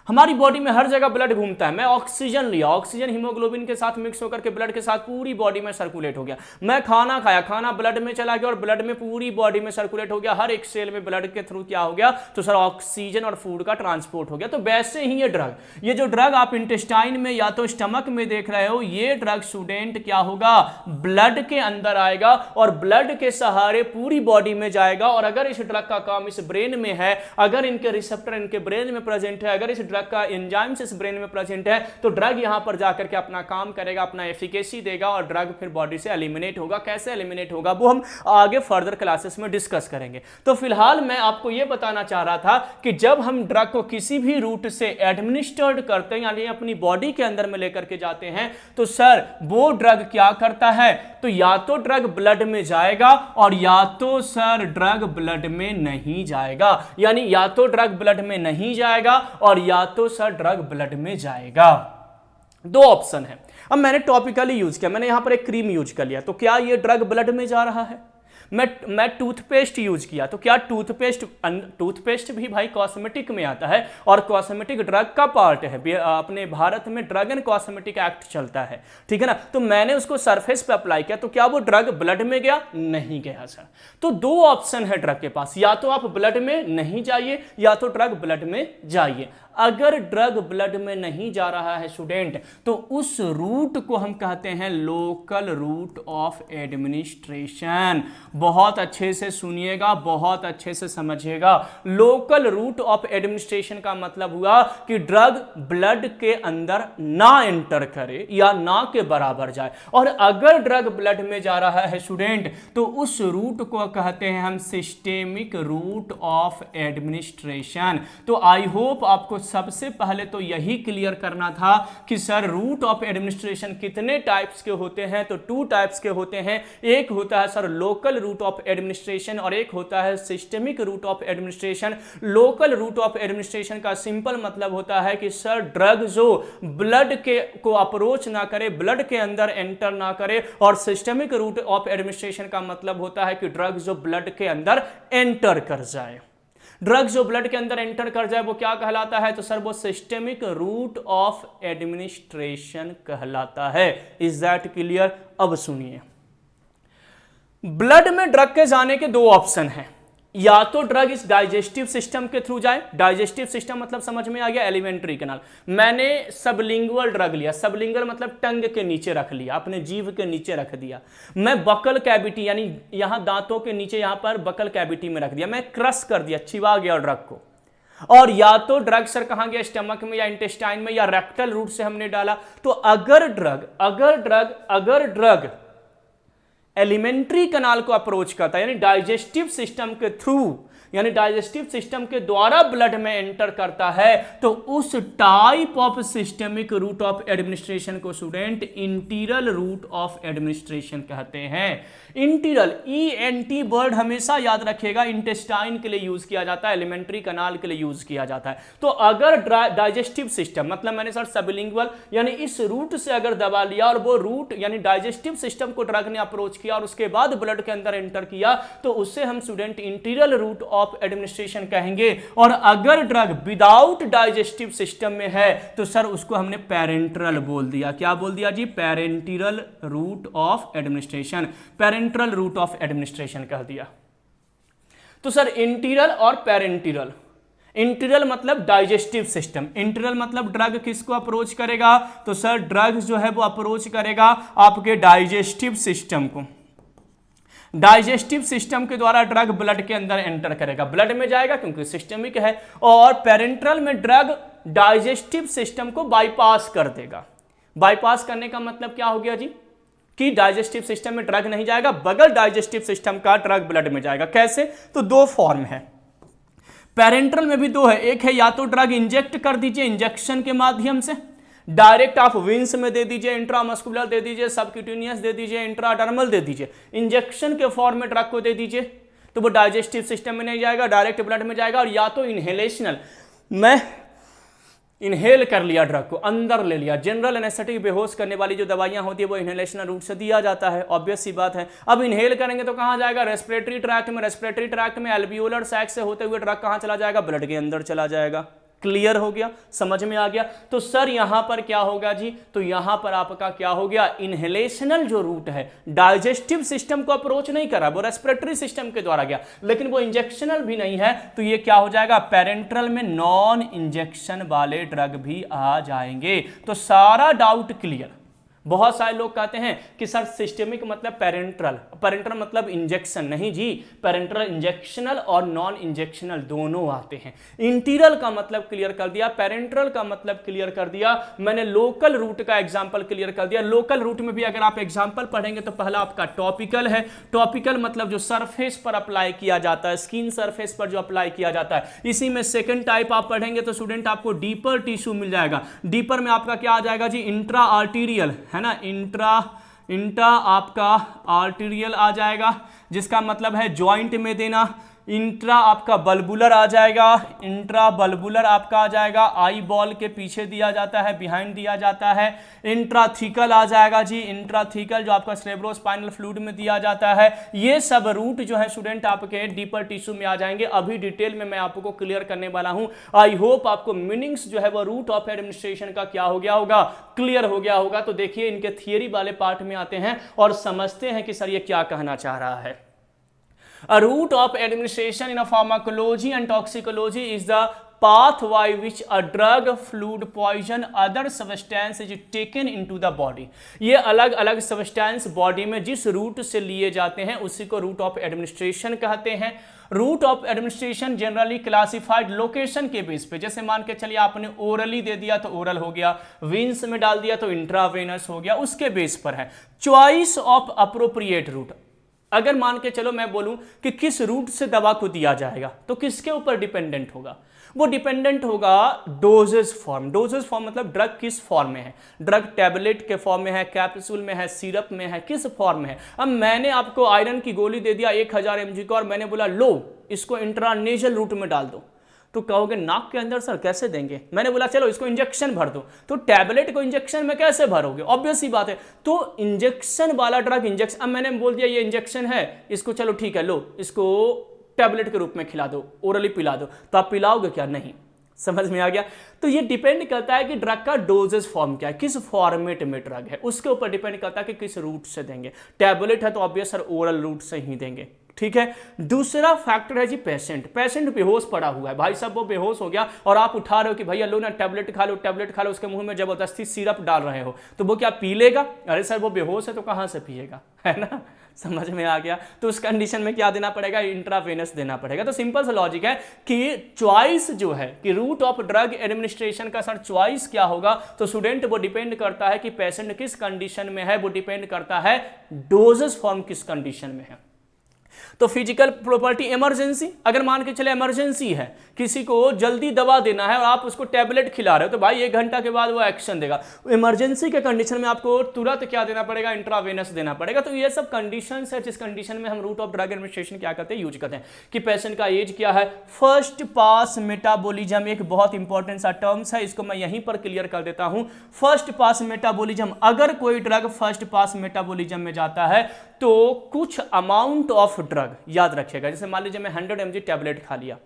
हमारी बॉडी में हर जगह ब्लड घूमता है। मैं ऑक्सीजन लिया, ऑक्सीजन हीमोग्लोबिन के साथ मिक्स होकर के ब्लड के साथ पूरी बॉडी में सर्कुलेट हो गया। मैं खाना खाया, खाना ब्लड में चला गया और ब्लड में पूरी बॉडी में सर्कुलेट हो गया, हर एक सेल में ब्लड के थ्रू क्या हो गया, तो सर ऑक्सीजन और फूड का ट्रांसपोर्ट हो गया। तो वैसे ही ये ड्रग, ये जो ड्रग आप इंटेस्टाइन में या तो स्टमक में देख रहे हो, ये ड्रग स्टूडेंट क्या होगा, ब्लड के अंदर आएगा और ब्लड के सहारे पूरी बॉडी में जाएगा। और अगर इस ड्रग का काम इस ब्रेन में है, अगर इनके रिसेप्टर इनके ब्रेन में प्रेजेंट है, अगर इस ड्रग का एंजाइम्स इस ब्रेन में प्रेजेंट है, तो ड्रग यहां पर जाकर के अपना काम करेगा, अपना एफिकेसी देगा और ड्रग फिर बॉडी से एलिमिनेट होगा। कैसे एलिमिनेट होगा वो हम आगे फर्दर क्लासेस में डिस्कस करेंगे। तो फिलहाल मैं आपको यह बताना चाह रहा था कि जब हम ड्रग को किसी भी रूट से एडमिनिस्टर्ड करते हैं, यानी अपनी बॉडी के अंदर में लेकर के जाते हैं, तो सर वो ड्रग क्या करता है, तो या तो ड्रग ब्लड में जाएगा और या तो सर ड्रग ब्लड में नहीं जाएगा। यानी या तो ड्रग ब्लड में नहीं जाएगा और या तो सर ड्रग ब्लड में जाएगा। दो ऑप्शन है। अब मैंने टॉपिकली यूज किया, मैंने यहां पर एक क्रीम यूज कर लिया, तो क्या ये ड्रग ब्लड में जा रहा है। मैं टूथपेस्ट यूज किया, तो क्या टूथपेस्ट भी भाई कॉस्मेटिक में आता है और कॉस्मेटिक ड्रग का पार्ट है। अपने भारत में ड्रग एंड कॉस्मेटिक एक्ट चलता है, ठीक है ना। तो मैंने उसको सरफेस पे अप्लाई किया, तो क्या वो ड्रग ब्लड में गया, नहीं गया सर। तो दो ऑप्शन है ड्रग के पास, या तो आप ब्लड में नहीं जाइए या तो ड्रग ब्लड में जाइए। अगर ड्रग ब्लड में नहीं जा रहा है स्टूडेंट, तो उस रूट को हम कहते हैं लोकल रूट ऑफ एडमिनिस्ट्रेशन। बहुत अच्छे से सुनिएगा, बहुत अच्छे से समझिएगा। लोकल रूट ऑफ एडमिनिस्ट्रेशन का मतलब हुआ कि ड्रग ब्लड के अंदर ना एंटर करे या ना के बराबर जाए, और अगर ड्रग ब्लड में जा रहा है स्टूडेंट, तो उस रूट को कहते हैं हम सिस्टेमिक रूट ऑफ एडमिनिस्ट्रेशन। तो आई होप आपको सबसे पहले तो यही क्लियर करना था कि सर रूट ऑफ एडमिनिस्ट्रेशन कितने टाइप्स के होते हैं। तो 2 टाइप्स के होते हैं, एक होता है sir local route of administration और एक होता है systemic route of administration. Local route of administration का सिंपल मतलब होता है कि सर ड्रग जो ब्लड के को अप्रोच ना करे, ब्लड के अंदर एंटर ना करे, और सिस्टेमिक रूट ऑफ एडमिनिस्ट्रेशन का मतलब होता है कि ड्रग जो ब्लड के अंदर एंटर कर जाए। ड्रग जो ब्लड के अंदर एंटर कर जाए वो क्या कहलाता है? तो सर वो सिस्टेमिक रूट ऑफ एडमिनिस्ट्रेशन कहलाता है। Is that clear? अब सुनिए, ब्लड में ड्रग के जाने के 2 ऑप्शन हैं। या तो ड्रग इस डाइजेस्टिव सिस्टम के थ्रू जाए। डाइजेस्टिव सिस्टम मतलब समझ में आ गया, एलिमेंट्री कैनाल। मैंने सबलिंगुअल ड्रग लिया, सबलिंगुअल मतलब टंग के नीचे रख लिया, अपने जीभ के नीचे रख दिया। मैं बकल कैविटी यानी यहां दांतों के नीचे, यहां पर बकल कैविटी में रख दिया, मैं क्रश कर दिया, चिबा गया ड्रग को। और या तो ड्रग सर कहां गया? स्टमक में या इंटेस्टाइन में या रेक्टल रूट से हमने डाला। तो अगर ड्रग एलिमेंट्री कैनाल को अप्रोच करता है, यानी डाइजेस्टिव सिस्टम के थ्रू, यानी डाइजेस्टिव सिस्टम के द्वारा ब्लड में एंटर करता है, तो उस type of systemic route of administration को student enteral route of administration कहते हैं। इंटीरियल, ENT वर्ड हमेशा याद रखिएगा, इंटेस्टाइन के लिए यूज किया जाता है, एलिमेंट्री कैनाल के लिए यूज किया जाता है। तो अगर डाइजेस्टिव सिस्टम मतलब मैंने सर सबलिंगुअल यानी इस रूट से अगर दबा लिया और वो रूट यानी डाइजेस्टिव सिस्टम को ड्रग ने अप्रोच किया और उसके बाद ब्लड के अंदर एंटर किया, तो उससे हम student enteral route of administration कहेंगे। और अगर ड्रग विदाउट डाइजेस्टिव सिस्टम में है तो सर उसको हमने पेरेंटरल बोल दिया। क्या बोल दिया जी? Parenteral route of administration, parenteral route of administration कह दिया। तो सर इंटीरियल और पेरेंटरल, इंटीरियल मतलब डाइजेस्टिव सिस्टम, इंटीरियल मतलब ड्रग किसको अप्रोच करेगा? तो सर ड्रग जो है वो अप्रोच करेगा आपके डाइजेस्टिव सिस्टम को। डाइजेस्टिव सिस्टम के द्वारा ड्रग ब्लड के अंदर एंटर करेगा, ब्लड में जाएगा क्योंकि सिस्टमिक है। और पेरेंटरल में ड्रग डाइजेस्टिव सिस्टम को बाईपास कर देगा। बाईपास करने का मतलब क्या हो गया जी? कि डाइजेस्टिव सिस्टम में ड्रग नहीं जाएगा, बगैर डाइजेस्टिव सिस्टम का ड्रग ब्लड में जाएगा। कैसे? तो 2 फॉर्म है, पेरेंटरल में भी 2 है। एक है या तो ड्रग इंजेक्ट कर दीजिए इंजेक्शन के माध्यम से, डायरेक्ट आप विंस में दे दीजिए, इंट्रामस्कुलर दे दीजिए, सबक्यूटेनियस दे दीजिए, इंट्राडर्मल दे दीजिए, इंजेक्शन के फॉर्म में ड्रग को दे दीजिए, तो वो डाइजेस्टिव सिस्टम में नहीं जाएगा, डायरेक्ट ब्लड में जाएगा। और या तो इनहेलेशनल, मैं इनहेल कर लिया, ड्रग को अंदर ले लिया। जनरल एनेस्थेटिक बेहोश करने वाली जो दवाइयां होती है वो इनहेलेशनल रूट से दिया जाता है, ऑब्वियस सी बात है। अब इनहेल करेंगे तो कहां जाएगा? रेस्पिरेटरी ट्रैक्ट में, रेस्पिरेटरी ट्रैक्ट में एल्वियोलर सैक से होते हुए ड्रग कहां चला जाएगा? ब्लड के अंदर चला जाएगा। क्लियर हो गया? समझ में आ गया? तो सर यहां पर क्या होगा जी? तो यहां पर आपका क्या हो गया? इनहेलेशनल जो रूट है डाइजेस्टिव सिस्टम को अप्रोच नहीं करा, वो रेस्पिरेटरी सिस्टम के द्वारा गया, लेकिन वो इंजेक्शनल भी नहीं है, तो ये क्या हो जाएगा? पेरेंटरल में नॉन इंजेक्शन वाले ड्रग भी आ जाएंगे। तो सारा डाउट क्लियर। बहुत सारे लोग कहते हैं कि सर सिस्टेमिक मतलब पेरेंटरल, पेरेंटरल मतलब इंजेक्शन। नहीं जी, पेरेंटरल इंजेक्शनल और नॉन इंजेक्शनल दोनों आते हैं। इंटीरियल का मतलब क्लियर कर दिया, पेरेंटरल का मतलब क्लियर कर दिया, मैंने लोकल रूट का एग्जांपल क्लियर कर दिया। लोकल रूट में भी अगर आप एग्जांपल पढ़ेंगे तो पहला आपका टॉपिकल है। टॉपिकल मतलब जो सरफेस पर अप्लाई किया जाता है, स्किन सरफेस पर जो अप्लाई किया जाता है। इसी में सेकेंड टाइप आप पढ़ेंगे तो स्टूडेंट आपको डीपर टिश्यू मिल जाएगा। डीपर में आपका क्या आ जाएगा जी? इंट्रा आर्टीरियल है ना, इंट्रा आपका आर्टीरियल आ जाएगा, जिसका मतलब है जॉइंट में देना। इंट्रा आपका बल्बुलर आ जाएगा, इंट्रा बल्बुलर आपका आ जाएगा, आई बॉल के पीछे दिया जाता है, बिहाइंड दिया जाता है। इंट्राथिकल आ जाएगा जी, इंट्राथिकल जो आपका सेरेब्रोस्पाइनल फ्लूइड में दिया जाता है। ये सब रूट जो है स्टूडेंट आपके डीपर टिश्यू में आ जाएंगे। अभी डिटेल में मैं आपको क्लियर करने वाला हूं। आई होप आपको मीनिंग्स जो है वो रूट ऑफ एडमिनिस्ट्रेशन का क्या हो गया होगा? क्लियर हो गया होगा। तो देखिए इनके थियरी वाले पार्ट में आते हैं और समझते हैं कि सर ये क्या कहना चाह रहा है। A route of administration in a pharmacology and toxicology is the path by which a drug, fluid, poison, other substance is taken into the body। ये अलग अलग सब्सटेंस बॉडी में जिस रूट से लिए जाते हैं उसी को रूट ऑफ एडमिनिस्ट्रेशन कहते हैं। Route of administration generally classified location के बेस पे, जैसे मान के चलिए आपने ओरली दे दिया तो ओरल हो गया, वेन्स में डाल दिया तो इंट्रावेनस हो गया, उसके बेस पर है। चॉइस ऑफ अप्रोप्रिएट रूट, अगर मान के चलो मैं बोलूं कि किस रूट से दवा को दिया जाएगा तो किसके ऊपर डिपेंडेंट होगा? वो डिपेंडेंट होगा डोजेस फॉर्म। डोजेस फॉर्म मतलब ड्रग किस फॉर्म में है, ड्रग टैबलेट के फॉर्म में है, कैप्सूल में है, सिरप में है, किस फॉर्म में है। अब मैंने आपको आयरन की गोली दे दिया 1000 mg को और मैंने बोला लो इसको इंट्रानेजल रूट में डाल दो, तो कहोगे नाक के अंदर सर कैसे देंगे? मैंने बोला चलो इसको इंजेक्शन भर दो, तो टैबलेट को इंजेक्शन में कैसे भरोगे? ऑब्वियस ही बात है। तो इंजेक्शन वाला ड्रग इंजेक्शन, अब मैंने बोल दिया ये इंजेक्शन है, इसको चलो ठीक है लो इसको टैबलेट के रूप में खिला दो, ओरली पिला दो, तो आप पिलाओगे क्या? नहीं। समझ में आ गया? तो ये डिपेंड करता है कि ड्रग का डोजेस फॉर्म क्या है, किस फॉर्मेट में ड्रग है, उसके ऊपर डिपेंड करता है कि किस रूट से देंगे। टैबलेट है तो ऑब्वियस सर ओरल रूट से ही देंगे, ठीक है। दूसरा फैक्टर है जी पेशेंट। पेशेंट बेहोश पड़ा हुआ है, भाई साहब वो बेहोश हो गया और आप उठा रहे हो कि भैया लो ना टैबलेट खा लो, टैबलेट खा लो, उसके मुंह में जबरदस्ती सिरप डाल रहे हो, तो वो क्या पी लेगा? अरे सर वो बेहोश है तो कहां से पिएगा, है ना? समझ में आ गया? तो उस कंडीशन में क्या देना पड़ेगा? इंट्रावेनस देना पड़ेगा। तो सिंपल सा लॉजिक है कि चॉइस जो है कि रूट ऑफ ड्रग एडमिनिस्ट्रेशन का सर चॉइस क्या होगा, तो स्टूडेंट वो डिपेंड करता है कि पेशेंट किस कंडीशन में है, वो डिपेंड करता है डोजेस फॉर्म किस कंडीशन में है। तो फिजिकल प्रॉपर्टी इमरजेंसी, अगर मान के चले इमरजेंसी है, किसी को जल्दी दवा देना है और आप उसको टैबलेट खिला रहे हो तो भाई 1 घंटा के बाद वो एक्शन देगा। इमरजेंसी के कंडीशन में आपको तुरंत क्या देना पड़ेगा? इंट्रावेनस देना पड़ेगा। तो ये सब कंडीशन है जिस कंडीशन में हम रूट ऑफ ड्रग एडमिनिस्ट्रेशन क्या करते हैं, यूज करते हैं। कि पेशेंट का एज क्या है, फर्स्ट पास मेटाबॉलिज्म एक बहुत इंपॉर्टेंट सा टर्म्स है, इसको मैं यहीं पर क्लियर कर देता हूं। फर्स्ट पास मेटाबॉलिज्म, अगर कोई ड्रग फर्स्ट पास मेटाबॉलिज्म में जाता है तो कुछ अमाउंट ऑफ ड्रग याद रखिएगा, जैसे मान लीजिए मैं 100 mg टैबलेट खा लिया,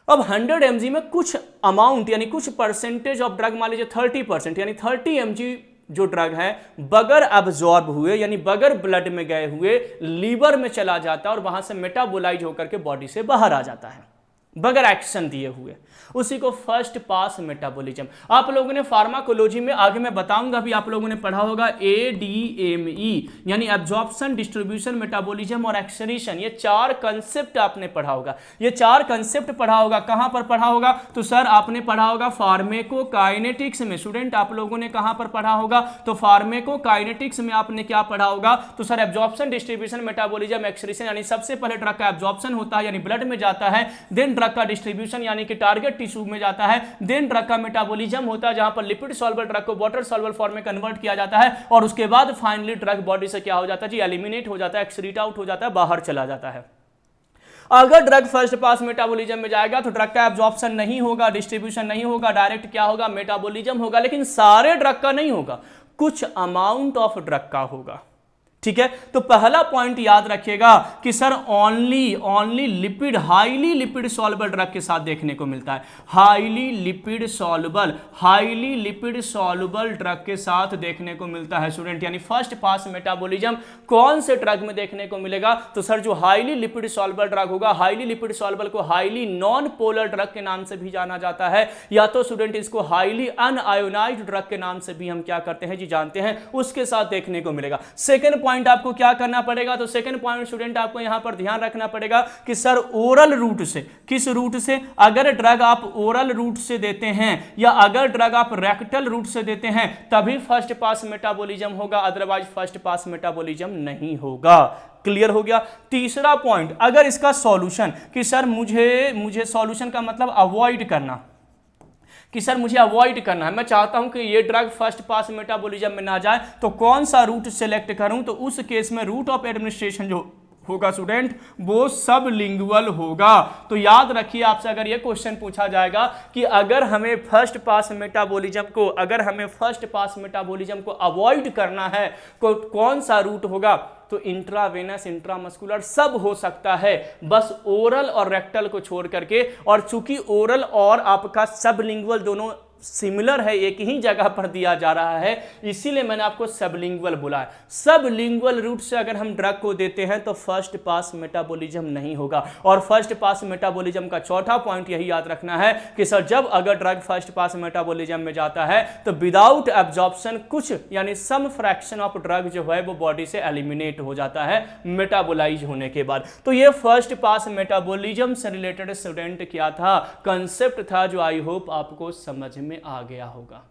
अब 100 mg में कुछ अमाउंट यानी कुछ परसेंटेज ऑफ ड्रग, मान लीजिए 30% यानी 30 mg जो ड्रग है बगैर एब्जॉर्ब हुए यानी बगैर ब्लड में गए हुए लीवर में चला जाता है और वहां से मेटाबोलाइज होकर के बॉडी से बाहर आ जाता है बगैर एक्शन दिए हुए, उसी को फर्स्ट पास मेटाबॉलिज्म। आप लोगों ने फार्माकोलॉजी में आगे मैं बताऊंगा भी, आप लोगों ने पढ़ा होगा ADME यानी एब्जॉर्प्शन, डिस्ट्रीब्यूशन, मेटाबॉलिज्म और एक्सक्रीशन। ये 4 कंसेप्ट आपने पढ़ा होगा। ये 4 कंसेप्ट पढ़ा होगा, कहां पर पढ़ा होगा? तो सर आपने पढ़ा होगा फार्मेकोकाइनेटिक्स में। स्टूडेंट आप लोगों ने कहां पर पढ़ा होगा? तो फार्मेकोकाइनेटिक्स में आपने क्या पढ़ा होगा? तो sir absorption, distribution, metabolism, excretion, यानी सबसे पहले ड्रग का एब्जॉर्प्शन होता है यानी ब्लड में जाता है, देन ड्रग का डिस्ट्रीब्यूशन यानी कि टारगेट टिश्यू में जाता है, देन ड्रग का मेटाबॉलिज्म होता है जहां पर लिपिड सॉल्युबल ड्रग को वाटर सॉल्युबल फॉर्म में कन्वर्ट किया जाता है और उसके बाद फाइनली ड्रग बॉडी से क्या हो जाता है जी? एलिमिनेट हो जाता है, एक्सक्रीट आउट हो जाता है, बाहर चला जाता है। अगर ड्रग फर्स्ट पास मेटाबॉलिज्म में जाएगा तो ड्रग का एब्जॉर्प्शन नहीं होगा, डिस्ट्रीब्यूशन नहीं होगा, डायरेक्ट क्या होगा? मेटाबॉलिज्म होगा, लेकिन सारे ड्रग का नहीं होगा, कुछ अमाउंट ऑफ ड्रग का होगा। ठीक है, तो पहला पॉइंट याद रखिएगा कि sir only lipid, highly lipid soluble drug के साथ देखने को मिलता है। हाईली लिपिड सॉल्युबल ड्रग के साथ देखने को मिलता है स्टूडेंट, यानी फर्स्ट पास मेटाबॉलिज्म कौन से ड्रग में देखने को मिलेगा? तो सर जो हाईली लिपिड सॉल्युबल ड्रग होगा, हाईली लिपिड सॉल्युबल को हाईली नॉन पोलर ड्रग के नाम से भी जाना जाता है, या तो स्टूडेंट इसको हाईली अनआयोनाइज्ड ड्रग के नाम से भी हम क्या करते हैं जी? जानते हैं, उसके साथ देखने को मिलेगा। सेकंड पॉइंट आपको क्या करना पड़ेगा? तो सेकंड पॉइंट स्टूडेंट आपको यहां पर ध्यान रखना पड़ेगा कि सर ओरल रूट से, किस रूट से? अगर ड्रग आप ओरल रूट से देते हैं या अगर ड्रग आप रेक्टल रूट से देते हैं तभी फर्स्ट पास मेटाबॉलिज्म होगा, अदरवाइज फर्स्ट पास मेटाबॉलिज्म नहीं होगा। क्लियर हो गया? तीसरा पॉइंट, अगर इसका सॉल्यूशन कि सर मुझे सॉल्यूशन का मतलब अवॉइड करना, कि सर मुझे अवॉइड करना है, मैं चाहता हूं कि ये ड्रग फर्स्ट पास मेटाबॉलिज्म में ना जाए, तो कौन सा रूट सेलेक्ट करूं? तो उस केस में रूट ऑफ एडमिनिस्ट्रेशन जो होगा स्टूडेंट वो सबलिंगुअल होगा। तो याद रखिए, आपसे अगर ये क्वेश्चन पूछा जाएगा कि अगर हमें फर्स्ट पास मेटाबॉलिज्म को अवॉइड करना है तो कौन सा रूट होगा? तो इंट्रावेनस, इंट्रामस्कुलर सब हो सकता है, बस ओरल और रेक्टल को छोड़ करके। और चूंकि ओरल और आपका सबलिंगुअल दोनों सिमिलर है, एक ही जगह पर दिया जा रहा है, इसीलिए मैंने आपको सबलिंगुअल बोला है। सबलिंगुअल रूट से अगर हम ड्रग को देते हैं तो फर्स्ट पास मेटाबॉलिज्म नहीं होगा। और फर्स्ट पास मेटाबॉलिज्म का चौथा पॉइंट यही याद रखना है कि सर जब अगर ड्रग फर्स्ट पास मेटाबॉलिज्म में जाता है तो विदाउट एब्जॉर्प्शन कुछ यानी सम फ्रैक्शन ऑफ ड्रग जो है वो बॉडी से एलिमिनेट हो जाता है मेटाबोलाइज होने के बाद। तो ये फर्स्ट पास मेटाबॉलिज्म से रिलेटेड स्टूडेंट क्या था, कंसेप्ट था, जो आई होप आपको समझ में आ गया होगा।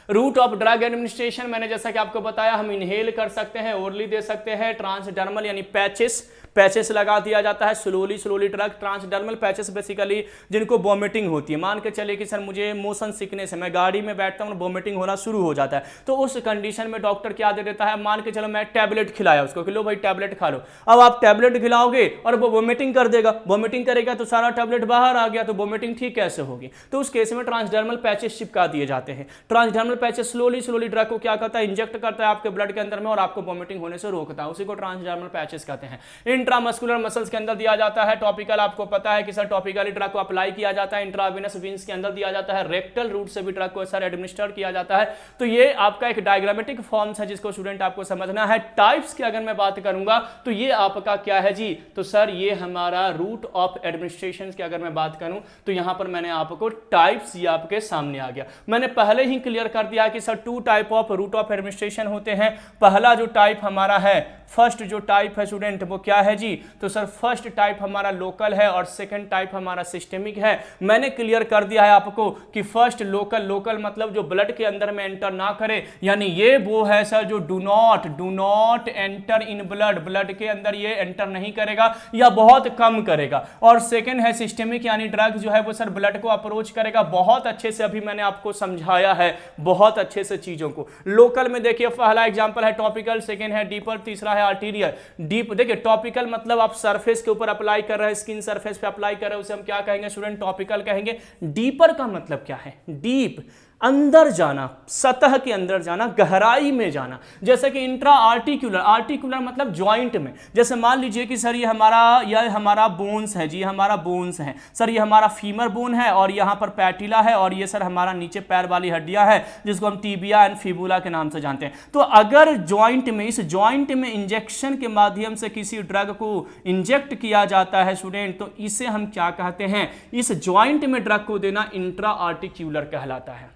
रूट ऑफ ड्रग एडमिनिस्ट्रेशन मैंने जैसा कि आपको बताया, हम इनहेल कर सकते हैं, ओरली दे सकते हैं, ट्रांसडर्मल यानी पैचेस लगा दिया जाता है, slowly drug. Transdermal patches basically जिनको वॉमिटिंग होती है, मान के चलिए कि सर मुझे मोशन सिकनेस है, मैं गाड़ी में बैठता हूँ, वॉमिटिंग होना शुरू हो जाता है, तो उस कंडीशन में डॉक्टर क्या दे देता है, मान के चलो मैं टैबलेट खिलाया उसको कि लो भाई टैबलेट खा लो। अब आप टैबलेट खिलाओगे और वो वॉमिटिंग कर देगा, वॉमिटिंग करेगा तो सारा टैबलेट बाहर आ गया, तो वॉमिटिंग ठीक कैसे होगी। तो उस केस में ट्रांसडर्मल पैचेस चिपका दिए जाते हैं। ट्रांसडर्मल पैचेस स्लोली ड्रग को क्या करता है, इंजेक्ट करता है आपके ब्लड के अंदर में और आपको वॉमिटिंग होने से रोकता है, उसी को ट्रांसडर्मल पैचेस कहते हैं। इंट्रामस्कुलर मसल्स के अंदर दिया जाता है। टॉपिकल आपको पता है कि सर टॉपिकली ड्रग को अप्लाई किया जाता है, इंट्रावेनस वेन्स के अंदर दिया जाता है, रेक्टल रूट से भी ड्रग को सर एडमिनिस्टर किया जाता है। तो ये आपका एक डायग्रामेटिक फॉर्म्स है जिसको स्टूडेंट आपको समझना है। टाइप्स की अगर मैं बात करूंगा तो ये आपका क्या है जी, तो सर ये हमारा रूट ऑफ एडमिनिस्ट्रेशन की अगर मैं बात करूं तो यहां पर मैंने आपको टाइप्स ये आपके सामने आ गया। मैंने पहले ही क्लियर कर दिया कि sir 2 type of route of administration होते हैं। पहला जो टाइप हमारा है, फर्स्ट जो टाइप है स्टूडेंट वो क्या है जी, तो सर फर्स्ट टाइप हमारा लोकल है और सेकंड टाइप हमारा सिस्टेमिक है। मैंने क्लियर कर दिया है आपको कि फर्स्ट लोकल मतलब जो ब्लड के अंदर में एंटर ना करे, यानी ये वो है सर जो do not enter in blood के अंदर ये एंटर नहीं करेगा या बहुत कम करेगा। और सेकंड है सिस्टेमिक, यानी ड्रग जो है वो सर ब्लड को अप्रोच करेगा बहुत अच्छे से, अभी मैंने आपको समझाया है बहुत अच्छे से चीजों को। लोकल में देखिए पहला एग्जांपल है टॉपिकल, सेकंड है डीपर, तीसरा है आर्टीरियल। डीप देखिए टॉपिकल मतलब आप सरफेस के ऊपर अप्लाई कर रहे हैं, स्किन सरफेस पे अप्लाई कर रहे हैं, उसे हम क्या कहेंगे स्टूडेंट, टॉपिकल कहेंगे। डीपर का मतलब क्या है, डीप अंदर जाना, सतह के अंदर जाना, गहराई में जाना। जैसे कि इंट्रा आर्टिकुलर मतलब ज्वाइंट में। जैसे मान लीजिए कि सर ये हमारा बोन्स है जी, हमारा बोन्स है सर, ये हमारा फीमर बोन है और यहाँ पर पैटिला है और ये सर हमारा नीचे पैर वाली हड्डियां है जिसको हम टीबिया एंड फिबुला के नाम से जानते हैं। तो अगर ज्वाइंट में, इस ज्वाइंट में इंजेक्शन के माध्यम से किसी ड्रग को इंजेक्ट किया जाता है स्टूडेंट, तो इसे हम क्या कहते हैं, इस ज्वाइंट में ड्रग को देना इंट्रा आर्टिक्यूलर कहलाता है।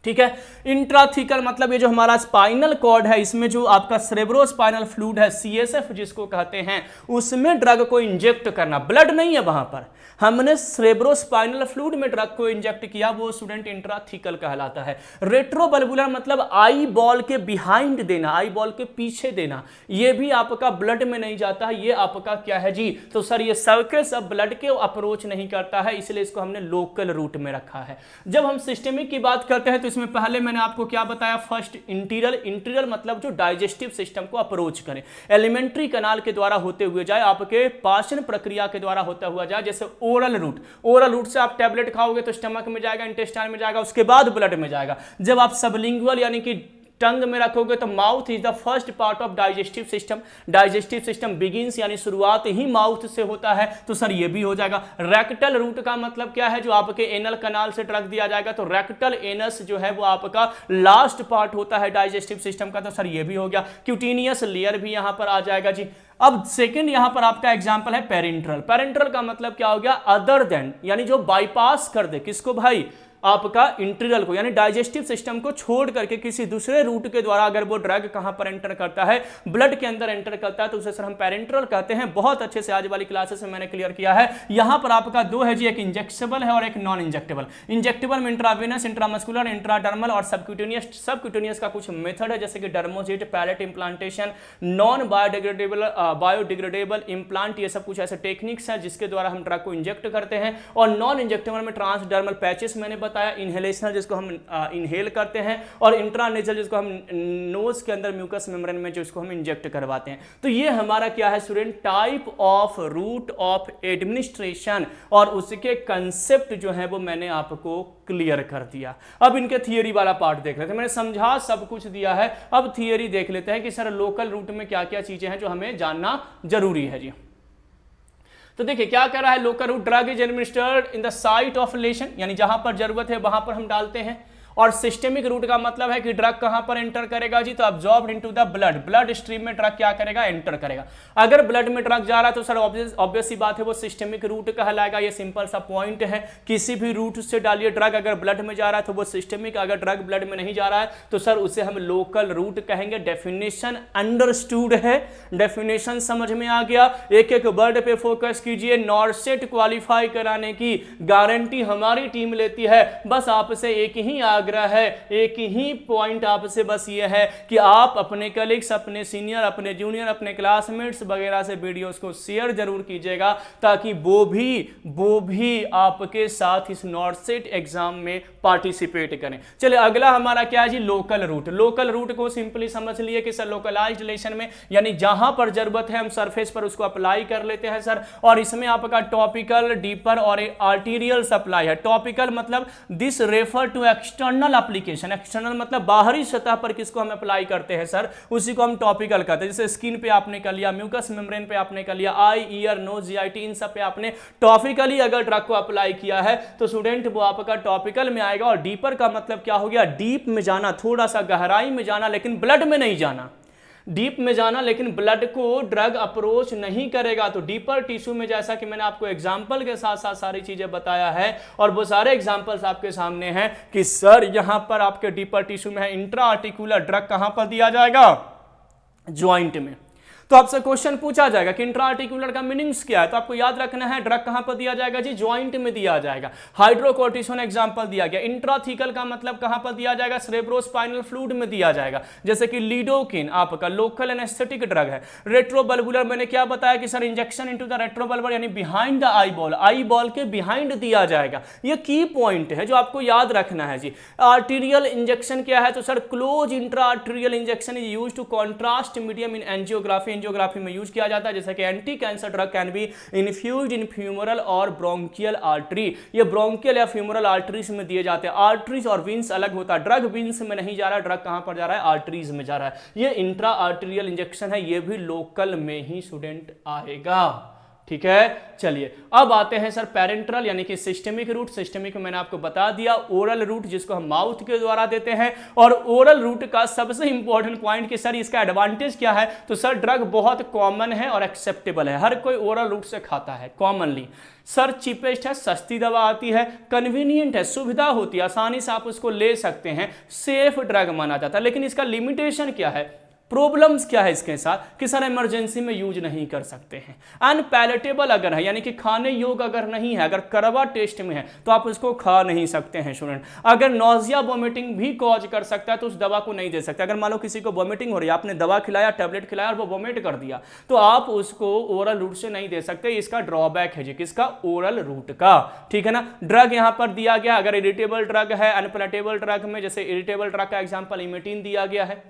ठीक है। इंट्राथिकल मतलब ये जो हमारा स्पाइनल कॉर्ड है, इसमें जो आपका सेरेब्रोस्पाइनल फ्लूइड है, सीएसएफ जिसको कहते हैं, उसमें ड्रग को इंजेक्ट करना, ब्लड नहीं है वहां पर, हमने सेरेब्रोस्पाइनल फ्लूइड में ड्रग को इंजेक्ट किया, वो स्टूडेंट इंट्राथिकल कहलाता है। रेट्रोबल्बुलर मतलब आई बॉल के बिहाइंड देना, आई बॉल के पीछे देना, ये भी आपका ब्लड में नहीं जाता है, ये आपका क्या है जी, तो सर ये सर्कस ऑफ ब्लड के अप्रोच नहीं करता है, इसलिए इसको हमने लोकल रूट में रखा है। जब हम सिस्टेमिक की बात करते हैं तो इसमें पहले मैंने आपको क्या बताया, फर्स्ट इंटीरियर मतलब जो डाइजेस्टिव सिस्टम को अप्रोच करे, एलिमेंट्री कनाल के द्वारा होते हुए जाए, आपके पाचन प्रक्रिया के द्वारा होता हुआ जाए। जैसे ओरल रूट से आप टैबलेट खाओगे तो स्टमक में जाएगा, इंटेस्टाइन में जाएगा, उसके बाद ब्लड में जाएगा। जब आप सबलिंगुअल यानी कि टंग में रखोगे तो mouth is the first part of digestive system. Digestive system begins यानी शुरुआत ही माउथ से होता है, तो सर ये भी हो जाएगा। रेक्टल रूट का मतलब क्या है, जो आपके एनल कनाल से ड्रग दिया जाएगा, तो रेक्टल एनस जो है वो आपका लास्ट पार्ट होता है डाइजेस्टिव सिस्टम का, तो सर ये भी हो गया। क्यूटेनियस लेयर भी यहां पर आ जाएगा जी। अब सेकंड यहां पर आपका एग्जांपल है पेरेंट्रल। पेरेंट्रल का मतलब क्या हो गया, अदर देन, यानी जो बाईपास कर दे, किसको भाई, आपका इंटीरियल को, यानी डाइजेस्टिव सिस्टम को छोड़ करके किसी दूसरे रूट के द्वारा अगर वो ड्रग कहां पर एंटर करता है, ब्लड के अंदर एंटर करता है, तो उसे सर हम पेरेंट्रल कहते हैं। बहुत अच्छे से आज वाली क्लासेस में मैंने क्लियर किया है। यहां पर आपका दो है जी, एक इंजेक्टेबल है और एक नॉन इंजेक्टेबल। इंजेक्टेबल में इंट्रावेनस, इंट्रामस्कुलर, इंट्राडर्मल और सबक्यूटेनियस। सबक्यूटेनियस का कुछ मेथड है जैसे कि dermojet, pellet implantation, non biodegradable implant, ये सब कुछ ऐसे टेक्निक्स हैं जिसके द्वारा हम ड्रग को इंजेक्ट करते हैं। और नॉन इंजेक्टेबल में ट्रांसडर्मल पैचेस मैंने बताया, इनहेलेशनल जिसको हम इनहेल करते हैं, और इंट्रानेजल जिसको हम नोज के अंदर म्यूकस मेम्ब्रेन में जिसको हम इंजेक्ट करवाते हैं। तो ये हमारा क्या है student, type of route of administration, और उसके कंसेप्ट जो है वो मैंने आपको क्लियर कर दिया। अब इनके थियरी वाला पार्ट देख लेते हैं। मैंने समझा सब कुछ दिया है, अब थियरी देख लेते हैं कि सर लोकल रूट में क्या क्या चीजें हैं जो हमें जानना जरूरी है जी। तो देखिए क्या कर रहा है, local route drug is administered in the site of lesion, यानी जहां पर जरूरत है वहां पर हम डालते हैं। और सिस्टेमिक रूट का मतलब है कि ड्रग कहां पर एंटर करेगा जी, तो absorbed into the blood, blood stream में ड्रग क्या करेगा, एंटर करेगा। अगर ब्लड में ड्रग जा रहा है तो सर ऑब्वियस सी बात है वो सिस्टेमिक रूट कहलाएगा। ये सिंपल सा पॉइंट है, किसी भी रूट से डालिए ड्रग, अगर ब्लड में जा रहा है तो वो सिस्टेमिक, अगर ड्रग ब्लड में नहीं जा रहा है तो सर उसे हम लोकल रूट कहेंगे। डेफिनेशन अंडरस्टूड है, डेफिनेशन समझ में आ गया। एक एक वर्ड पे फोकस कीजिए। नॉर्सेट क्वालिफाई कराने की गारंटी हमारी टीम लेती है। बस आपसे एक ही आग्रह है, एक ही पॉइंट आपसे बस ये है कि आप अपने कलीग्स, अपने सीनियर, अपने जूनियर, अपने क्लासमेट्स वगैरह से वीडियोस को शेयर जरूर कीजिएगा ताकि वो भी आपके साथ इस नॉर्सेट एग्जाम में पार्टिसिपेट करें। चलिए अगला हमारा क्या है जी, लोकल रूट। लोकल रूट को सिंपली समझ लिए कि सर लोकलाइज्ड रिलेशन में, यानी जहां पर जरूरत है हम सरफेस पर उसको अप्लाई कर लेते हैं सर। और इसमें आपका टॉपिकल, डीपर और आर्टीरियल सप्लाई है। टॉपिकल मतलब this refer to external application, external मतलब बाहरी सतह पर किसको हम अप्लाई करते हैं सर, उसी को हम टॉपिकल कहते हैं। जैसे स्किन पे आपने कर लिया, म्यूकस मेम्ब्रेन पे आपने कर लिया, आई, ईयर, नोज, जीआईटी, इन सब पे आपने टॉपिकली अगर ड्रग को अप्लाई किया है तो स्टूडेंट वो आपका टॉपिकल में आएगा। और डीपर का मतलब क्या हो गया, डीप में जाना, थोड़ा सा गहराई में जाना, लेकिन ब्लड में नहीं जाना। डीप में जाना लेकिन ब्लड को ड्रग अप्रोच नहीं करेगा। तो डीपर टिश्यू में, जैसा कि मैंने आपको एग्जांपल के साथ साथ सारी चीजें बताया है और वो सारे एग्जांपल्स आपके सामने हैं कि सर यहां पर आपके डीपर टिश्यू में है, इंट्रा आर्टिकुलर ड्रग कहां पर दिया जाएगा, ज्वाइंट में। तो आपसे क्वेश्चन पूछा जाएगा कि इंट्रा आर्टिकुलर का मीनिंग्स क्या है, तो आपको याद रखना है ड्रग कहां पर दिया जाएगा जी, ज्वाइंट में दिया जाएगा। हाइड्रोकोर्टिसोन एग्जांपल दिया गया। इंट्राथीकल का मतलब कहां पर दिया जाएगा, सेरेब्रोस्पाइनल फ्लूइड में दिया जाएगा। जैसे कि लिडोकिन आपका लोकल एनेस्थेटिक ड्रग है। रेट्रोबल्बुलर मैंने क्या बताया कि sir injection into the retrobulbar यानी behind the eyeball, eyeball के बिहाइंड दिया जाएगा। ये की पॉइंट है जो आपको याद रखना है जी। आर्टीरियल इंजेक्शन क्या है, तो sir close intra arterial injection is used to contrast medium in angiography, angiography में यूज किया जाता है। जैसे कि anti cancer drug can be infused in femoral और ब्रोंकियल आर्टरी, ये ब्रोंकियल या फ्यूमरल आर्टरीज में दिए जाते हैं। आर्टरीज और विंस अलग होता है, ड्रग विंस में नहीं जा रहा है, ड्रग कहां पर जा रहा है, आर्टरीज में जा रहा है। ये इंट्रा आर्टीरियल इंजेक्शन है, ये भी लोकल में ही स्टूडेंट आएगा। ठीक है, चलिए अब आते हैं सर पैरेंट्रल यानी कि सिस्टेमिक रूट। सिस्टेमिक में मैंने आपको बता दिया, ओरल रूट जिसको हम माउथ के द्वारा देते हैं। और ओरल रूट का सबसे इंपॉर्टेंट पॉइंट कि सर इसका एडवांटेज क्या है, तो सर ड्रग बहुत कॉमन है और एक्सेप्टेबल है, हर कोई ओरल रूट से खाता है कॉमनली। सर चीपेस्ट है, सस्ती दवा आती है, कन्वीनियंट है, सुविधा होती है, आसानी से आप उसको ले सकते हैं, सेफ ड्रग माना जाता है। लेकिन इसका लिमिटेशन क्या है, प्रॉब्लम्स क्या है इसके साथ कि सर इमरजेंसी में यूज नहीं कर सकते हैं। अनपैलेटेबल अगर है यानी कि खाने योग्य अगर नहीं है, अगर कड़वा टेस्ट में है तो आप उसको खा नहीं सकते हैं स्टूडेंट। अगर नोजिया वोमिटिंग भी कॉज कर सकता है तो उस दवा को नहीं दे सकते। अगर मान लो किसी को वोमिटिंग हो रही है, आपने दवा खिलाया, टैबलेट खिलाया और वो वोमिट कर दिया, तो आप उसको ओरल रूट से नहीं दे सकते। इसका ड्रॉबैक है जी, किसका, ओरल रूट का। ठीक है ना। ड्रग यहां पर दिया गया, अगर इरिटेबल ड्रग है, अनपैलेटेबल ड्रग में जैसे इरिटेबल ड्रग का एग्जाम्पल इमेटिन दिया गया है।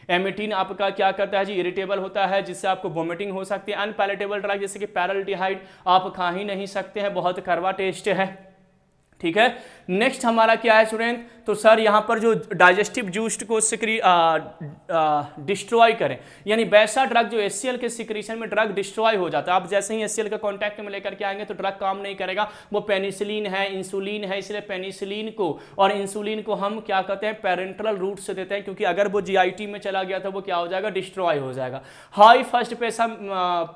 एमेटिन आपका क्या करता है जी, इरिटेबल होता है जिससे आपको वोमिटिंग हो सकती है। अनपैलेटेबल ड्रग जैसे कि पैराल्डिहाइड आप खा ही नहीं सकते हैं, बहुत कड़वा टेस्ट है। ठीक है, नेक्स्ट हमारा क्या है स्टूडेंट, तो सर यहां पर जो डाइजेस्टिव जूस्ट को डिस्ट्रॉय करें, यानी वैसा ड्रग जो एचसीएल के सिक्रीशन में ड्रग डिस्ट्रॉय हो जाता है। आप जैसे ही एचसीएल के कांटेक्ट में लेकर के आएंगे तो ड्रग काम नहीं करेगा। वो पेनिसिलिन है, इंसुलिन है, इसलिए पेनिसिलिन को और इंसुलिन को हम क्या कहते हैं, पैरेंट्रल रूट से देते हैं, क्योंकि अगर वो जीआईटी में चला गया तो वो क्या हो जाएगा, डिस्ट्रॉय हो जाएगा। हाई फर्स्ट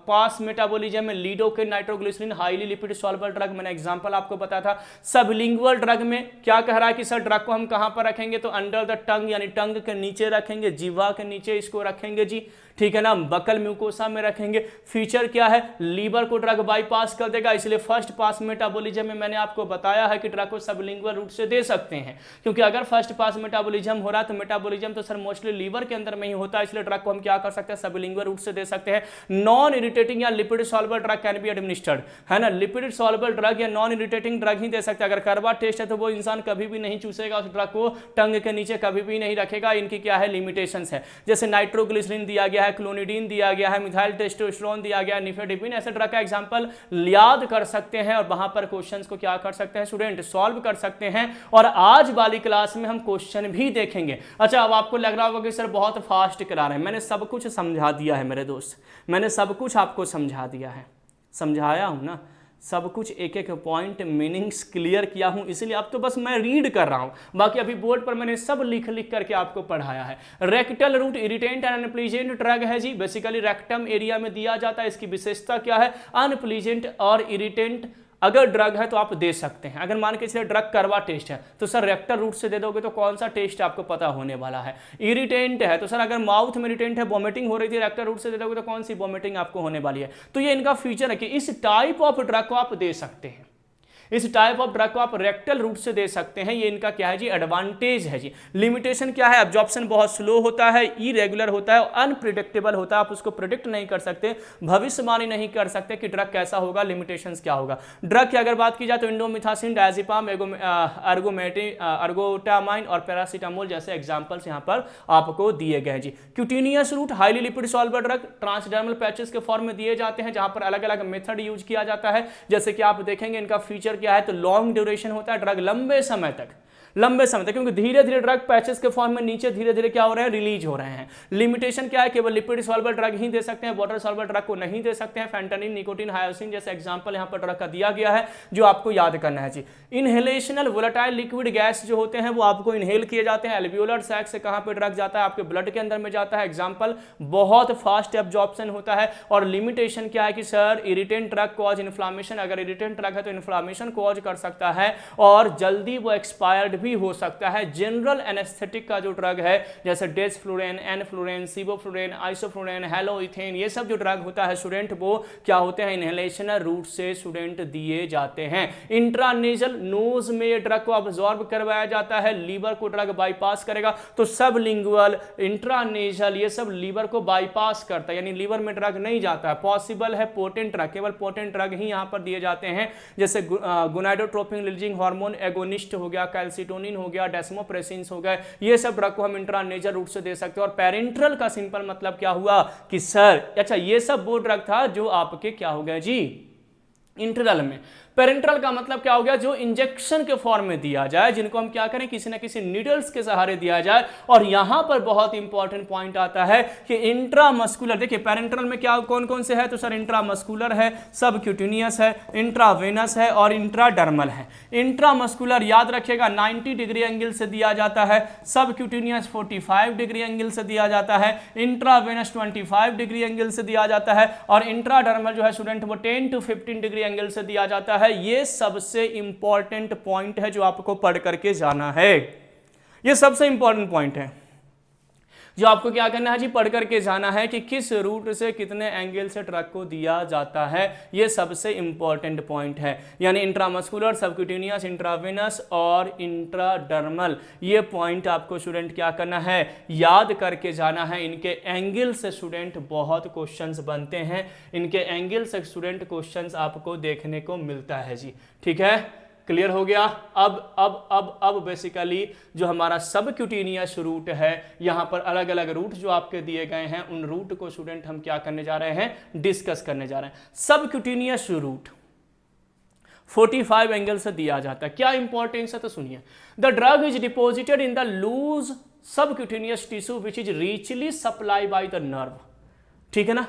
पास मेटाबॉलिज्म में lidocaine nitroglycerin highly lipid soluble drug, मैंने एग्जांपल आपको बताया था। सबलिंगुअल ड्रग में क्या कह रहा है कि सर ड्रग को हम कहां पर रखेंगे, तो अंडर द टंग यानी टंग के नीचे रखेंगे, जीवा के नीचे इसको रखेंगे जी। ठीक है ना, बकल म्यूकोसा में रखेंगे। फीचर क्या है, लीवर को ड्रग बाईपास कर देगा, इसलिए फर्स्ट पास मेटाबॉलिज्म में मैंने आपको बताया है कि ड्रग को सबलिंगुअल रूट से दे सकते हैं, क्योंकि अगर फर्स्ट पास मेटाबॉलिज्म हो रहा है तो मेटाबॉलिज्म तो सर मोस्टली लीवर के अंदर में ही होता है, इसलिए ड्रग को हम क्या कर सकते हैं, सबलिंगुअल रूट से दे सकते हैं। नॉन इरिटेटिंग या lipid soluble drug can be administered, है ना, लिपिड सॉल्युबल ड्रग या नॉन इरिटेटिंग ड्रग ही दे सकते हैं। अगर कड़वा टेस्ट है तो वो इंसान कभी भी नहीं चूसेगा उस ड्रग को, टंग के नीचे कभी भी नहीं रखेगा। इनकी क्या है, लिमिटेशंस है। जैसे नाइट्रोग्लिसरीन दिया गया है, क्लोनिडीन दिया गया है, मिथाइल टेस्टोस्टेरोन दिया गया है, निफेडिपिन, ऐसे ड्रग का एग्जांपल याद कर सकते हैं और वहां पर क्वेश्चंस को क्या कर सकते हैं स्टूडेंट, सॉल्व कर सकते हैं। और आज वाली क्लास में हम क्वेश्चन भी देखेंगे। अच्छा, अब आपको लग रहा होगा कि सर बहुत फास्ट करा रहे हैं, मैंने सब कुछ समझा दिया है मेरे दोस्त, मैंने सब कुछ आपको समझा दिया है। समझाया हूँ ना, सब कुछ एक एक पॉइंट मीनिंग्स क्लियर किया हूँ, इसलिए अब तो बस मैं रीड कर रहा हूँ, बाकी अभी बोर्ड पर मैंने सब लिख लिख करके आपको पढ़ाया है। Rectal route irritant and unpleasant drug है जी, बेसिकली रेक्टम एरिया में दिया जाता है। इसकी विशेषता क्या है, अनप्लीजेंट और इरिटेंट अगर ड्रग है तो आप दे सकते हैं। अगर मान के चलिए ड्रग करवा टेस्ट है तो सर रेक्टल रूट से दे दोगे तो कौन सा टेस्ट आपको पता होने वाला है। इरिटेंट है तो सर अगर माउथ में इरिटेंट है, वॉमिटिंग हो रही थी, रेक्टल रूट से दे दोगे तो कौन सी वॉमिटिंग आपको होने वाली है। तो ये इनका फीचर है कि इस टाइप ऑफ ड्रग को आप दे सकते हैं, इस टाइप ऑफ ड्रग को आप रेक्टल रूट से दे सकते हैं। ये इनका क्या है जी, एडवांटेज है जी। लिमिटेशन क्या है, एब्जॉर्प्शन बहुत स्लो होता है, इरेगुलर होता है, अनप्रिडिक्टेबल होता है, आप उसको प्रिडिक्ट नहीं कर सकते, भविष्यवाणी नहीं कर सकते कि ड्रग कैसा होगा, लिमिटेशंस क्या होगा। ड्रग की अगर बात की जाए तो इंडोमिथासिन, डायजिपाम, अर्गोटामाइन और पैरासीटामोल जैसे एग्जाम्पल्स यहाँ पर आपको दिए गए जी। Cutaneous route highly lipid soluble drug transdermal patches के फॉर्म में दिए जाते हैं, जहां पर अलग अलग मेथड यूज किया जाता है। जैसे कि आप देखेंगे इनका फीचर क्या है, तो लॉन्ग ड्यूरेशन होता है, ड्रग लंबे समय तक, क्योंकि धीरे धीरे ड्रग पैचेस के फॉर्म में नीचे धीरे धीरे क्या हो रहे हैं, रिलीज हो रहे हैं। लिमिटेशन क्या है, केवल लिपिड सॉल्वर ड्रग ही दे सकते हैं, वाटर सॉल्वर ड्रग को नहीं दे सकते हैं। फैंटानिन, निकोटिन, हायोसिन जैसे एग्जांपल यहां पर ड्रग का दिया गया है जो आपको याद करना है जी। इनहेलेशनल वोलेटाइल लिक्विड गैस जो होते हैं वो आपको इनहेल किए जाते हैं। एल्वियोलर सैक से कहां पे ड्रग जाता है, आपके ब्लड के अंदर में जाता है। एग्जांपल, बहुत फास्ट एब्जॉर्प्शन होता है। और लिमिटेशन क्या है कि sir irritant drug cause inflammation, अगर इरिटेंट ड्रग है तो इन्फ्लामेशन कॉज कर सकता है और जल्दी वो एक्सपायर्ड भी हो सकता है। जनरल एनेस्थेटिक का जो ड्रग है जैसे डेस्फ्लुरेन, एनफ्लुरेन, सिवोफ्लुरेन, आइसोफ्लुरेन, हेलोइथेन, ये सब जो ड्रग होता है स्टूडेंट वो क्या होते हैं, इनहेलेशनल रूट से स्टूडेंट दिए जाते हैं। इंट्रानेजल, नोज में ये ड्रग को अब्सॉर्ब करवाया जाता है, लीवर को ड्रग बाईपास करेगा। तो सब लिंगुअल, इंट्रानेजल ये सब लीवर को बाईपास करता है, यानी लीवर में ड्रग नहीं जाता है। पॉसिबल है पोटेंट ड्रग, केवल पोटेंट ड्रग ही यहां पर दिए जाते हैं, जैसे गोनाडोट्रोपिन रिलीजिंग हार्मोन एगोनिस्ट हो गया, कैल्सिटोनिन हो गया, डेस्मोप्रेसिन हो गए, ये सब ड्रग को हम इंट्रानेजल रूट से दे सकते हैं। और पेरेंट्रल का सिंपल मतलब क्या हुआ कि सर अच्छा ये सब वो ड्रग था जो आपके क्या हो गया जी, इंटरल में। पेरेंट्रल का मतलब क्या हो गया, जो इंजेक्शन के फॉर्म में दिया जाए, जिनको हम क्या करें, किसी ना किसी नीडल्स के सहारे दिया जाए। और यहां पर बहुत इंपॉर्टेंट पॉइंट आता है कि इंट्रामस्कुलर, देखिए पेरेंट्रल में क्या कौन कौन से है, तो सर इंट्रामस्कुलर है, सबक्यूटेनियस है, इंट्रावेनस है और इंट्राडर्मल है। इंट्रामस्कुलर याद रखिएगा 90 डिग्री एंगल से दिया जाता है, सबक्यूटेनियस 45 डिग्री एंगल से दिया जाता है, इंट्रावेनस 25 डिग्री एंगल से दिया जाता है और इंट्राडर्मल जो है स्टूडेंट वो 10 to 15 डिग्री एंगल से दिया जाता है। ये सबसे इंपॉर्टेंट पॉइंट है जो आपको पढ़ करके जाना है, ये सबसे इंपॉर्टेंट पॉइंट है जो आपको क्या करना है जी, पढ़ करके जाना है कि किस रूट से कितने एंगल से ड्रग को दिया जाता है। ये सबसे इंपॉर्टेंट पॉइंट है, यानी इंट्रामस्कुलर, सबक्यूटेनियस, इंट्रावेनस और इंट्राडर्मल, ये पॉइंट आपको स्टूडेंट क्या करना है, याद करके जाना है। इनके एंगल से स्टूडेंट बहुत क्वेश्चंस बनते हैं, इनके एंगल से स्टूडेंट क्वेश्चंस आपको देखने को मिलता है जी, ठीक है, क्लियर हो गया। अब बेसिकली जो हमारा सबक्यूटेनियस रूट है, यहां पर अलग अलग रूट जो आपके दिए गए हैं उन रूट को स्टूडेंट हम क्या करने जा रहे हैं, डिस्कस करने जा रहे हैं। सबक्यूटेनियस रूट 45 एंगल से दिया जाता है, क्या इंपॉर्टेंस है तो सुनिए। The drug is deposited in the loose subcutaneous tissue which is richly supply by the nerve, ठीक है ना।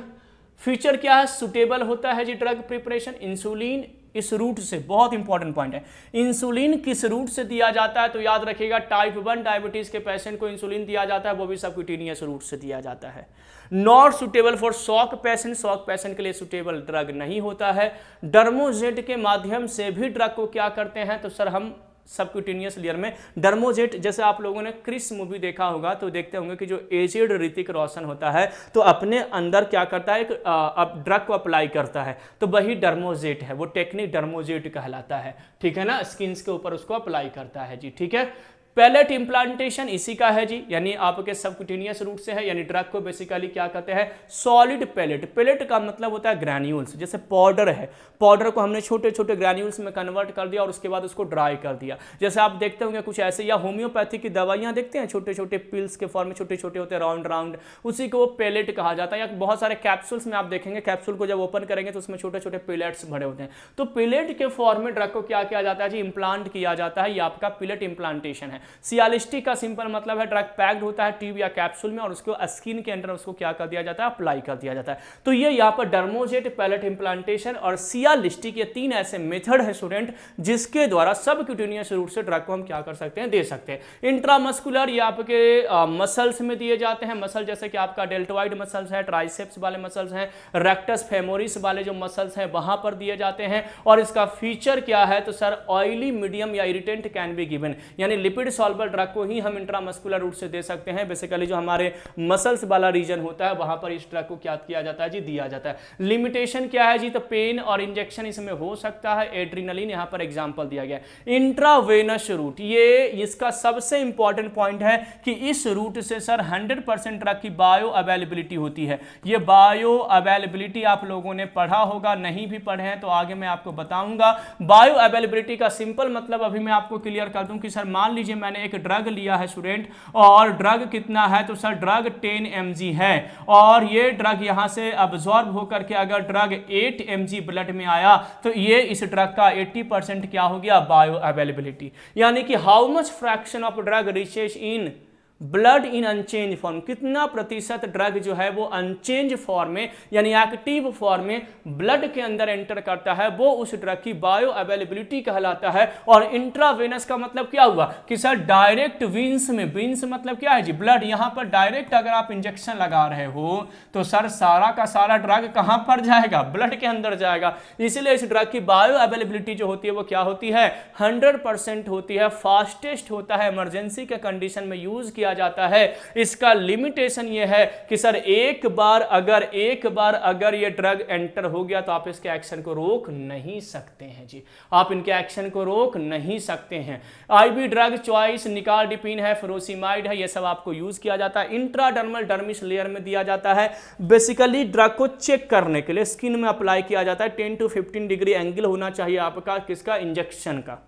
फीचर क्या है, सुटेबल होता है जी ड्रग प्रिपरेशन। इंसुलिन इस रूट से, बहुत इंपॉर्टेंट पॉइंट है, इंसुलिन किस रूट से दिया जाता है, तो याद रखिएगा टाइप 1 डायबिटीज के पेशेंट को इंसुलिन दिया जाता है, वो भी सबक्यूटेनियस रूट से दिया जाता है। Not suitable for shock patient, shock patient के लिए सुटेबल ड्रग नहीं होता है। डर्मोजेट के माध्यम से भी ड्रग को क्या करते हैं, तो सर हम सबक्यूटेनियस लेयर में डर्मोजेट, जैसे आप लोगों ने क्रिस मूवी देखा होगा तो देखते होंगे कि जो एजेड ऋतिक रोशन होता है तो अपने अंदर क्या करता है, एक ड्रग को अप्लाई करता है, तो वही डर्मोजेट है, वो टेक्निक डर्मोजेट कहलाता है, ठीक है ना। स्किन के ऊपर उसको अप्लाई करता है जी, ठीक है। पैलेट इंप्लांटेशन इसी का है जी, यानी आपके सबक्यूटेनियस रूट से है, यानी ड्रग को बेसिकली क्या कहते हैं, सॉलिड पैलेट। पैलेट का मतलब होता है ग्रैन्यूल्स, जैसे पाउडर है, पाउडर को हमने छोटे छोटे ग्रैन्यूल्स में कन्वर्ट कर दिया और उसके बाद उसको ड्राई कर दिया। जैसे आप देखते होंगे कुछ ऐसे, या होम्योपैथी की दवाइयां देखते हैं, छोटे छोटे पिल्स के फॉर्म में छोटे छोटे होते हैं, राउंड राउंड, उसी को वो पैलेट कहा जाता है। या बहुत सारे कैप्सूल्स में आप देखेंगे, कैप्सूल को जब ओपन करेंगे तो उसमें छोटे छोटे पैलेट्स भरे होते हैं, तो पैलेट के फॉर्म में ड्रग को क्या किया जाता है जी, इंप्लांट किया जाता है, ये आपका पैलेट इंप्लांटेशन है। सियालिस्टिक का सिंपल मतलब है ड्रग पैक्ड होता है ट्यूब या कैप्सूल में और उसको स्किन के अंदर उसको क्या कर दिया जाता है, अप्लाई कर दिया जाता है। तो ये यहाँ पर डर्मोजेट, पैलेट इंप्लांटेशन और सियालिस्टिक, ये तीन ऐसे मेथड है स्टूडेंट जिसके द्वारा सबक्यूटेनियस रूट से ड्रग को हम क्या कर सकते हैं, दे सकते हैं। इंट्रामस्कुलर ये आपके मसल्स में दिए जाते हैं, मसल जैसे कि आपका डेल्टोइड मसल्स है, ट्राइसेप्स वाले मसल्स हैं, रेक्टस फेमोरिस वाले जो मसल्स हैं वहां पर दिए जाते हैं। और इसका फीचर क्या है, तो सर ऑयली, मीडियम या इरिटेंट कैन बी गिवन, यानी लिपिड सॉल्युबल ड्रग को ही हम इंट्रामस्कुलर रूट से दे सकते हैं। बेसिकली जो हमारे मसल्स वाला रीजन होता है वहां पर इस ड्रग को क्या किया जाता है जी, दिया जाता है। लिमिटेशन क्या है जी, तो पेन और इंजेक्शन इसमें हो सकता है, एड्रीनलिन यहां पर एग्जांपल दिया गया है। इंट्रावेनस रूट, ये इसका सबसे इंपॉर्टेंट पॉइंट है कि इस रूट से सर 100% ड्रग की बायो अवेलेबिलिटी होती है। ये बायो अवेलेबिलिटी आप लोगों ने पढ़ा होगा, नहीं भी पढ़े हैं तो आगे मैं आपको बताऊंगा। बायो अवेलेबिलिटी का सिंपल मतलब अभी मैं आपको क्लियर कर दूं कि सर मान लीजिए मैंने एक ड्रग लिया है स्टूडेंट, और ड्रग कितना है, तो सर ड्रग 10 mg है, और ये ड्रग यहां से अब्सॉर्ब होकर के अगर ड्रग 8 mg ब्लड में आया तो ये इस ड्रग का 80% क्या हो गया, बायो अवेलेबिलिटी, यानी कि how much fraction of drug reaches in blood in unchanged form, कितना प्रतिशत ड्रग जो है वो अनचेंज फॉर्म में यानी एक्टिव फॉर्म में ब्लड के अंदर एंटर करता है, वो उस ड्रग की बायो अवेलेबिलिटी कहलाता है। और इंट्रावेनस का मतलब क्या हुआ कि सर डायरेक्ट वीन्स में, वीन्स मतलब क्या है जी, ब्लड, यहां पर डायरेक्ट अगर आप इंजेक्शन लगा रहे हो तो सर सारा का सारा ड्रग कहां पर जाएगा, ब्लड के अंदर जाएगा। इसलिए इस ड्रग की बायो अवेलेबिलिटी जो होती है वो क्या होती है, 100% होती है, फास्टेस्ट होता है, इमरजेंसी के कंडीशन में यूज किया जाता है। इसका लिमिटेशन यह है कि सर एक बार अगर ये ड्रग एंटर हो गया तो आप इसके एक्शन को रोक नहीं सकते हैं जी, आप इनके एक्शन को रोक नहीं सकते हैं। आईवी ड्रग चॉइस, निकार्डिपिन है, फुरोसिमाइड है, ये सब आपको यूज किया जाता है। इंट्राडर्मल डर्मिस लेयर में दिया जाता है, बेसिकली ड्रग को चेक करने के लिए स्किन में अप्लाई किया जाता है। 10 to 15 डिग्री एंगल होना चाहिए आपका किसका, इंजेक्शन का।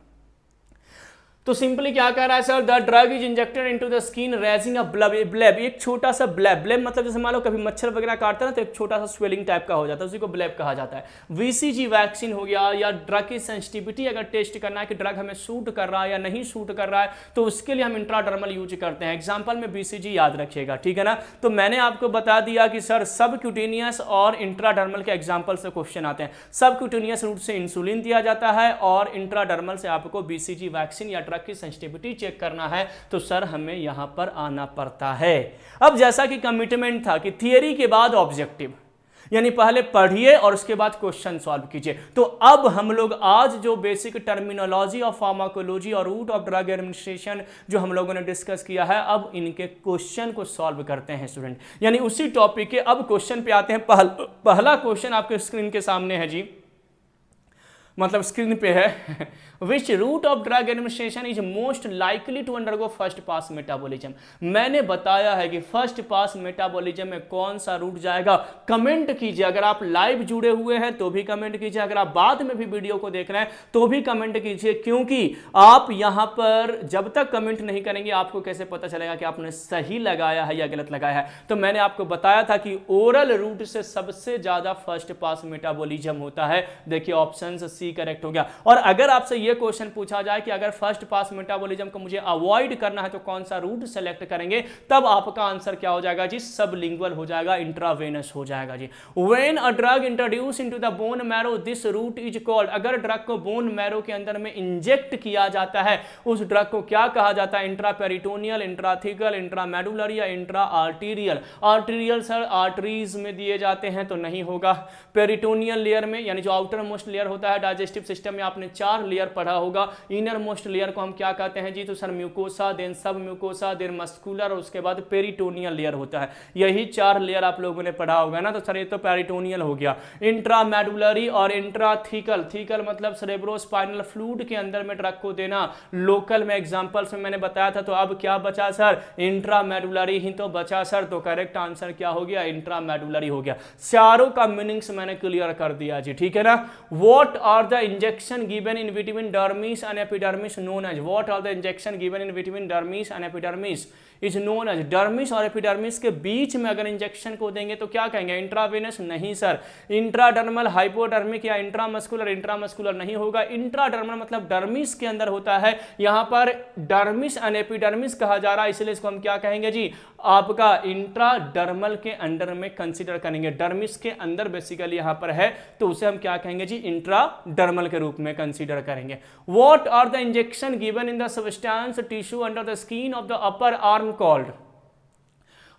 तो सिंपली क्या कह रहा है sir, the drug is injected into the skin raising a bleb, एक छोटा सा ब्लेब मतलब जैसे मान लो कभी मच्छर वगैरह काटता है ना तो एक छोटा सा स्वेलिंग टाइप का हो जाता है, उसी को ब्लेब कहा जाता है। वीसीजी वैक्सीन हो गया, या ड्रग की सेंसिटिविटी अगर टेस्ट करना है कि ड्रग हमें सूट कर रहा है या नहीं सूट कर रहा है तो उसके लिए हम इंट्राडर्मल यूज करते हैं। एग्जाम्पल में बीसीजी याद रखिएगा, ठीक है ना। तो मैंने आपको बता दिया कि सर सबक्यूटेनियस और इंट्राडर्मल के एग्जाम्पल से क्वेश्चन आते हैं। सबक्यूटेनियस रूट से इंसुलिन दिया जाता है और इंट्राडर्मल से आपको बीसीजी वैक्सीन या की सेंसिटिविटी चेक करना है, तो सर हमें यहां पर आना पड़ता है। अब जैसा कि कमिटमेंट था कि थियरी के बाद ऑब्जेक्टिव, यानी पहले पढ़िए और उसके बाद क्वेश्चन सॉल्व कीजिए। तो अब हम लोग आज जो बेसिक टर्मिनोलॉजी ऑफ फार्माकोलॉजी और रूट ऑफ ड्रग एडमिनिस्ट्रेशन जो हम लोगों ने डिस्कस किया है, अब इनके क्वेश्चन को सॉल्व करते हैं स्टूडेंट, यानी उसी टॉपिक के अब क्वेश्चन पे आते हैं। पहला क्वेश्चन आपके स्क्रीन के सामने है जी, मतलब स्क्रीन पे है। Which route of drug administration is most likely to undergo first pass metabolism. मैंने बताया है कि फर्स्ट पास मेटाबॉलिज्म में कौन सा रूट जाएगा, कमेंट कीजिए। अगर आप लाइव जुड़े हुए हैं तो भी कमेंट कीजिए, अगर आप बाद में भी वीडियो को देख रहे हैं तो भी कमेंट कीजिए, क्योंकि आप यहां पर जब तक कमेंट नहीं करेंगे आपको कैसे पता चलेगा कि आपने सही लगाया है या गलत लगाया है। तो मैंने आपको बताया था कि ओरल रूट से सबसे ज्यादा फर्स्ट पास मेटाबॉलिज्म होता है। देखिए ऑप्शन सी करेक्ट हो गया। और अगर आपसे यह क्वेश्चन पूछा जाए कि अगर फर्स्ट पास मेटाबॉलिज्म को मुझे अवॉइड करना है तो कौन सा रूट सेलेक्ट करेंगे, तब आपका आंसर क्या हो जाएगा जी, सबलिंगुअल हो जाएगा, इंट्रावेनस हो जाएगा जी। When a drug introduce into the bone marrow this route is called. अगर ड्रग को बोन मैरो के अंदर में इंजेक्ट किया जाता है उस ड्रग को क्या कहा जाता है, इंट्रापेरिटोनियल, इंट्राथिकल, इंट्रामेडुलरी या intra arterial. Arterial sir arteries में दिए जाते हैं तो नहीं होगा। पेरिटोनियल लेयर में, यानी जो आउटर मोस्ट लेयर होता है डाइजेस्टिव सिस्टम में, आपने 4 लेयर पढ़ा होगा। इनर मोस्ट लेयर को हम क्या कहते हैं जी, तो सर म्यूकोसा, देन सब म्यूकोसा, देन मस्कुलर और उसके बाद पेरिटोनियल लेयर होता है। यही 4 लेयर आप लोगों ने पढ़ा होगा ना। तो सर ये तो पेरिटोनियल हो गया। इंट्रामेडुलरी और इंट्राथिकल, थिकल मतलब सेरेब्रोस्पाइनल फ्लूइड के अंदर में ड्रग को देना। लोकल में एग्जांपल्स में मैंने बताया था। तो अब क्या बचा सर, इंट्रामेडुलरी ही तो बचा सर। तो करेक्ट आंसर क्या हो गया, इंट्रामेडुलरी हो गया। चारों का मीनिंग्स मैंने क्लियर कर दिया जी, ठीक है ना। What are the injection given in between dermis and epidermis known as, what are the injection given in between dermis and epidermis, is known as, dermis और एपिडर्मिस के बीच में अगर इंजेक्शन को देंगे तो क्या कहेंगे, इंट्रावेनस, नहीं सर। इंट्राडर्मल, हाइपोडर्मिक या इंट्रामस्कुलर, इंट्रामस्कुलर नहीं होगा। इंट्राडर्मल मतलब डर्मिस के अंदर होता है, यहां पर डर्मिस एंड एपिडर्मिस कहा जा रहा है, इसलिए इसको हम क्या कहेंगे जी, आपका इंट्राडर्मल के अंडर में कंसीडर करेंगे। डर्मिस के अंदर बेसिकली यहां पर है तो उसे हम क्या कहेंगे जी, इंट्राडर्मल के रूप में कंसीडर करेंगे। What are the injection given in the substance tissue under the skin of the upper arm called?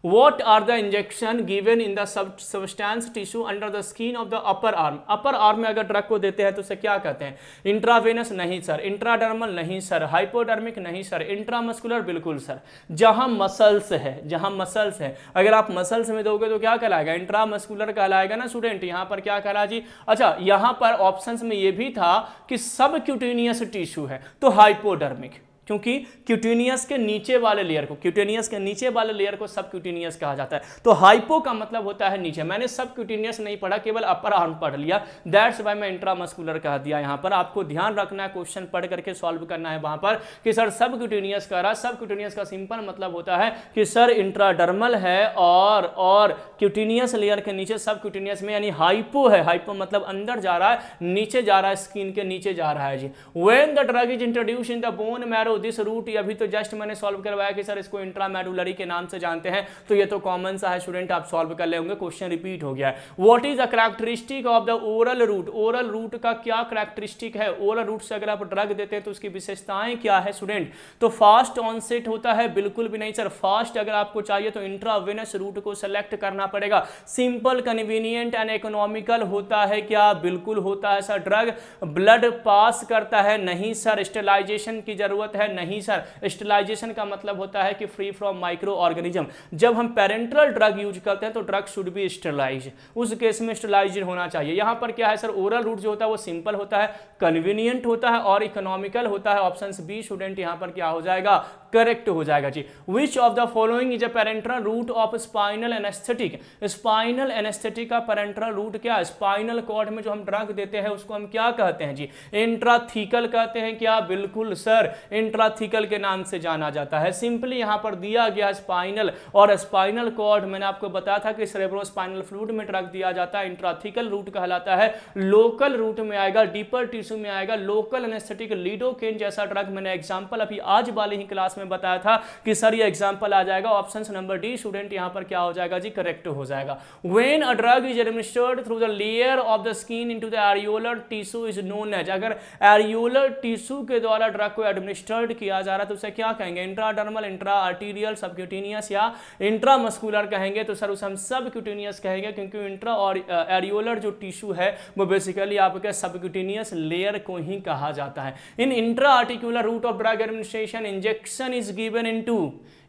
What are the injection given in the substance tissue under the skin of the upper arm? Upper arm में अगर drug को देते हैं तो उसे क्या कहते हैं, इंट्रावेनस नहीं सर, इंट्राडर्मल नहीं सर, हाइपोडर्मिक नहीं सर, इंट्रामस्कुलर बिल्कुल सर। जहां मसल्स है, जहां मसल्स है, अगर आप मसल्स में दोगे तो क्या कहलाएगा, इंट्रामस्कुलर कहलाएगा ना स्टूडेंट। यहां पर क्या करा जी, अच्छा यहां पर ऑप्शंस में ये भी था कि सब क्यूटेनियस टिश्यू है तो हाइपोडर्मिक, क्योंकि क्यूटेनियस के नीचे वाले लेयर को, क्यूटेनियस के नीचे वाले लेयर को सब क्यूटेनियस कहा जाता है। तो हाइपो का मतलब होता है नीचे, मैंने सब क्यूटेनियस नहीं पढ़ा, केवल अपर आर्म पढ़ लिया, दैट्स व्हाई मैं इंट्रामस्कुलर कह दिया। यहां पर आपको ध्यान रखना है, क्वेश्चन पढ़ करके सॉल्व करना है वहां पर कि सर सब क्यूटेनियस कह रहा। सब क्यूटेनियस का सिंपल मतलब होता है कि सर इंट्राडर्मल है और क्यूटेनियस लेयर के नीचे सब क्यूटेनियस में, यानी हाइपो है। हाइपो मतलब अंदर जा रहा है, नीचे जा रहा है, स्किन के नीचे जा रहा है जी। When the drug is introduced in the bone marrow this route, अभी तो जस्ट मैंने सॉल्व करवाया कि सर इसको इंट्रामेडुलरी के नाम से जानते हैं, तो ये तो कॉमन सा है स्टूडेंट, आप सॉल्व कर ले होंगे, क्वेश्चन रिपीट हो गया है। What is the characteristic of the oral route? Oral route का क्या कैरेक्टरिस्टिक है? ओरल रूट से अगर आप ड्रग देते हैं तो उसकी विशेषताएं क्या है स्टूडेंट? तो फास्ट ऑनसेट होता है, बिल्कुल भी नहीं सर। फास्ट अगर आपको चाहिए तो इंट्रावेनस रूट को सेलेक्ट करना पड़ेगा। सिंपल, कन्वीनियंट एंड इकोनॉमिकल होता है क्या? बिल्कुल होता है सर। ड्रग ब्लड पास करता है? नहीं सर। स्टेलाइजेशन की जरूरत है? नहीं सर। स्टेलाइजेशन का मतलब होता है कि फ्री फ्रॉम माइक्रो ऑर्गेनिज्म। जब हम पेरेंटल ड्रग यूज करते हैं तो ड्रग शुड बी स्टेलाइज, उस केस में स्टेलाइज होना चाहिए। यहां पर क्या है सर, ओरल रूट जो होता है वो सिंपल होता है, कन्वीनियंट होता है और इकोनॉमिकल होता है। ऑप्शन बी स्टूडेंट यहां पर क्या हो जाएगा, करेक्ट हो जाएगा जी। Which of the following is a parental route of spinal anaesthetic? Spinal anaesthetic का पेरेंटल रूट क्या है? स्पाइनल कॉर्ड में जो हम ड्रग देते हैं उसको हम क्या कहते हैं जी, इंट्राथीकल कहते हैं क्या? बिल्कुल सर, इंट्राथीकल के नाम से जाना जाता है। सिंपली यहां पर दिया गया स्पाइनल और स्पाइनल कॉर्ड, मैंने आपको बताया था कि सेरेब्रोस्पाइनल फ्लूइड में ड्रग दिया जाता है, इंट्राथीकल रूट कहलाता है। लोकल रूट में आएगा, डीपर टिश्यू में आएगा लोकल एनेस्थेटिक लिडोकेन जैसा ड्रग। मैंने एग्जांपल अभी आज वाले ही क्लास में बताया था कि सर ये एग्जांपल आ जाएगा। ऑप्शन नंबर डी स्टूडेंट यहां पर क्या हो जाएगा जी, करेक्ट हो जाएगा। When a drug is administered through the layer of the skin into the areolar tissue is known as, अगर एरियोलर टिश्यू के द्वारा ड्रग को एडमिनिस्टर्ड किया जा रहा है तो उसे क्या कहेंगे, इंट्राडर्मल, इंट्रा आर्टीरियल, सबक्यूटेनियस या इंट्रामस्कुलर कहेंगे? तो सर उसे हम सबक्यूटेनियस कहेंगे, क्योंकि इंट्रा और एरियोलर जो टिश्यू है वो बेसिकली आपके सबक्यूटेनियस लेयर को ही कहा जाता है। In intra articular route of drug administration injection is given into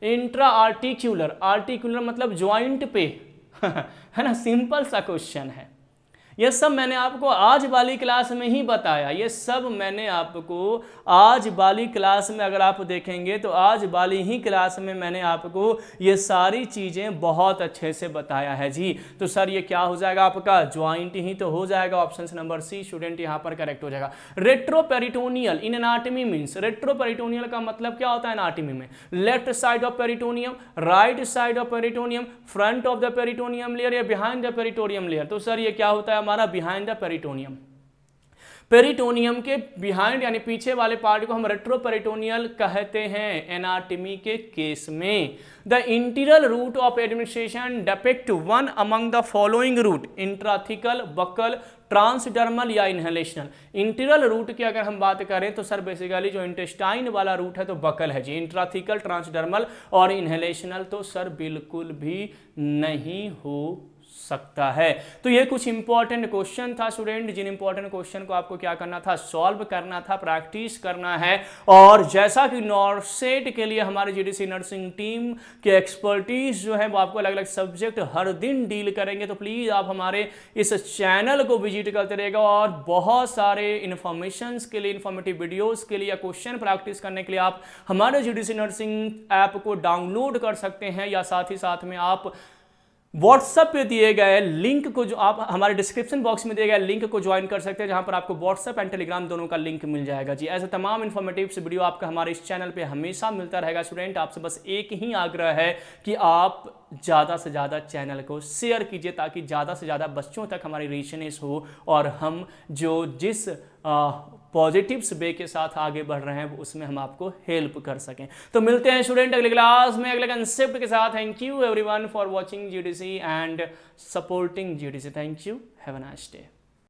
intra articular, articular मतलब ज्वाइंट पे है ना, सिंपल सा क्वेश्चन है। ये सब मैंने आपको आज वाली क्लास में ही बताया, ये सब मैंने आपको आज वाली क्लास में, अगर आप देखेंगे तो आज वाली ही क्लास में मैंने आपको ये सारी चीज़ें बहुत अच्छे से बताया है जी। तो सर ये क्या हो जाएगा आपका, ज्वाइंट ही तो हो जाएगा। ऑप्शन नंबर सी स्टूडेंट यहाँ पर करेक्ट हो जाएगा। Retroperitoneal in anatomy means, retroperitoneal का मतलब क्या होता है एनाटमी में? Left side of peritoneum, right side of peritoneum, front of the peritoneum layer या बिहाइंड द पेरिटोनियम लेयर? तो सर ये क्या होता है हमारा, बिहाइंड द पेरिटोनियम। पेरिटोनियम के बिहाइंड यानी पीछे वाले पार्ट को हम रेट्रोपेरिटोनियल कहते हैं एनाटमी के केस में। The interior route of administration depict one among the following route, intrathecal, buccal, transdermal या इनहेलेशनल। इंटीरियर रूट की अगर हम बात करें तो सर बेसिकली जो इंटेस्टाइन वाला रूट है तो बकल है जी। इंट्राथिकल, ट्रांसडर्मल और इनहेलेशनल तो सर बिल्कुल भी नहीं हो सकता है। तो ये कुछ इंपॉर्टेंट क्वेश्चन था स्टूडेंट, जिन इंपॉर्टेंट क्वेश्चन को आपको क्या करना था, सॉल्व करना था, प्रैक्टिस करना है। और जैसा कि नॉर्सेट के लिए हमारे जीडीसी नर्सिंग टीम के एक्सपर्टीज जो है वो आपको अलग अलग सब्जेक्ट हर दिन डील करेंगे, तो प्लीज आप हमारे इस चैनल को विजिट करते रहेगा और बहुत सारे इन्फॉर्मेशन के लिए, इन्फॉर्मेटिव वीडियोज के लिए या क्वेश्चन प्रैक्टिस करने के लिए आप हमारे जीडीसी नर्सिंग ऐप को डाउनलोड कर सकते हैं, या साथ ही साथ में आप व्हाट्सएप पे दिए गए लिंक को, जो आप हमारे डिस्क्रिप्शन बॉक्स में दिए गए लिंक को ज्वाइन कर सकते हैं, जहां पर आपको व्हाट्सएप एंड टेलीग्राम दोनों का लिंक मिल जाएगा जी। ऐसे तमाम इन्फॉर्मेटिव वीडियो आपका हमारे इस चैनल पे हमेशा मिलता रहेगा। स्टूडेंट, आपसे बस एक ही आग्रह है कि आप ज़्यादा से ज़्यादा चैनल को शेयर कीजिए, ताकि ज़्यादा से ज़्यादा बच्चों तक हमारी रीचनेस हो और हम जिस पॉजिटिव्स वे के साथ आगे बढ़ रहे हैं उसमें हम आपको हेल्प कर सकें। तो मिलते हैं स्टूडेंट अगले क्लास में अगले कंसेप्ट के साथ। Thank you everyone for watching GDC and supporting GDC. Thank you, have a nice day.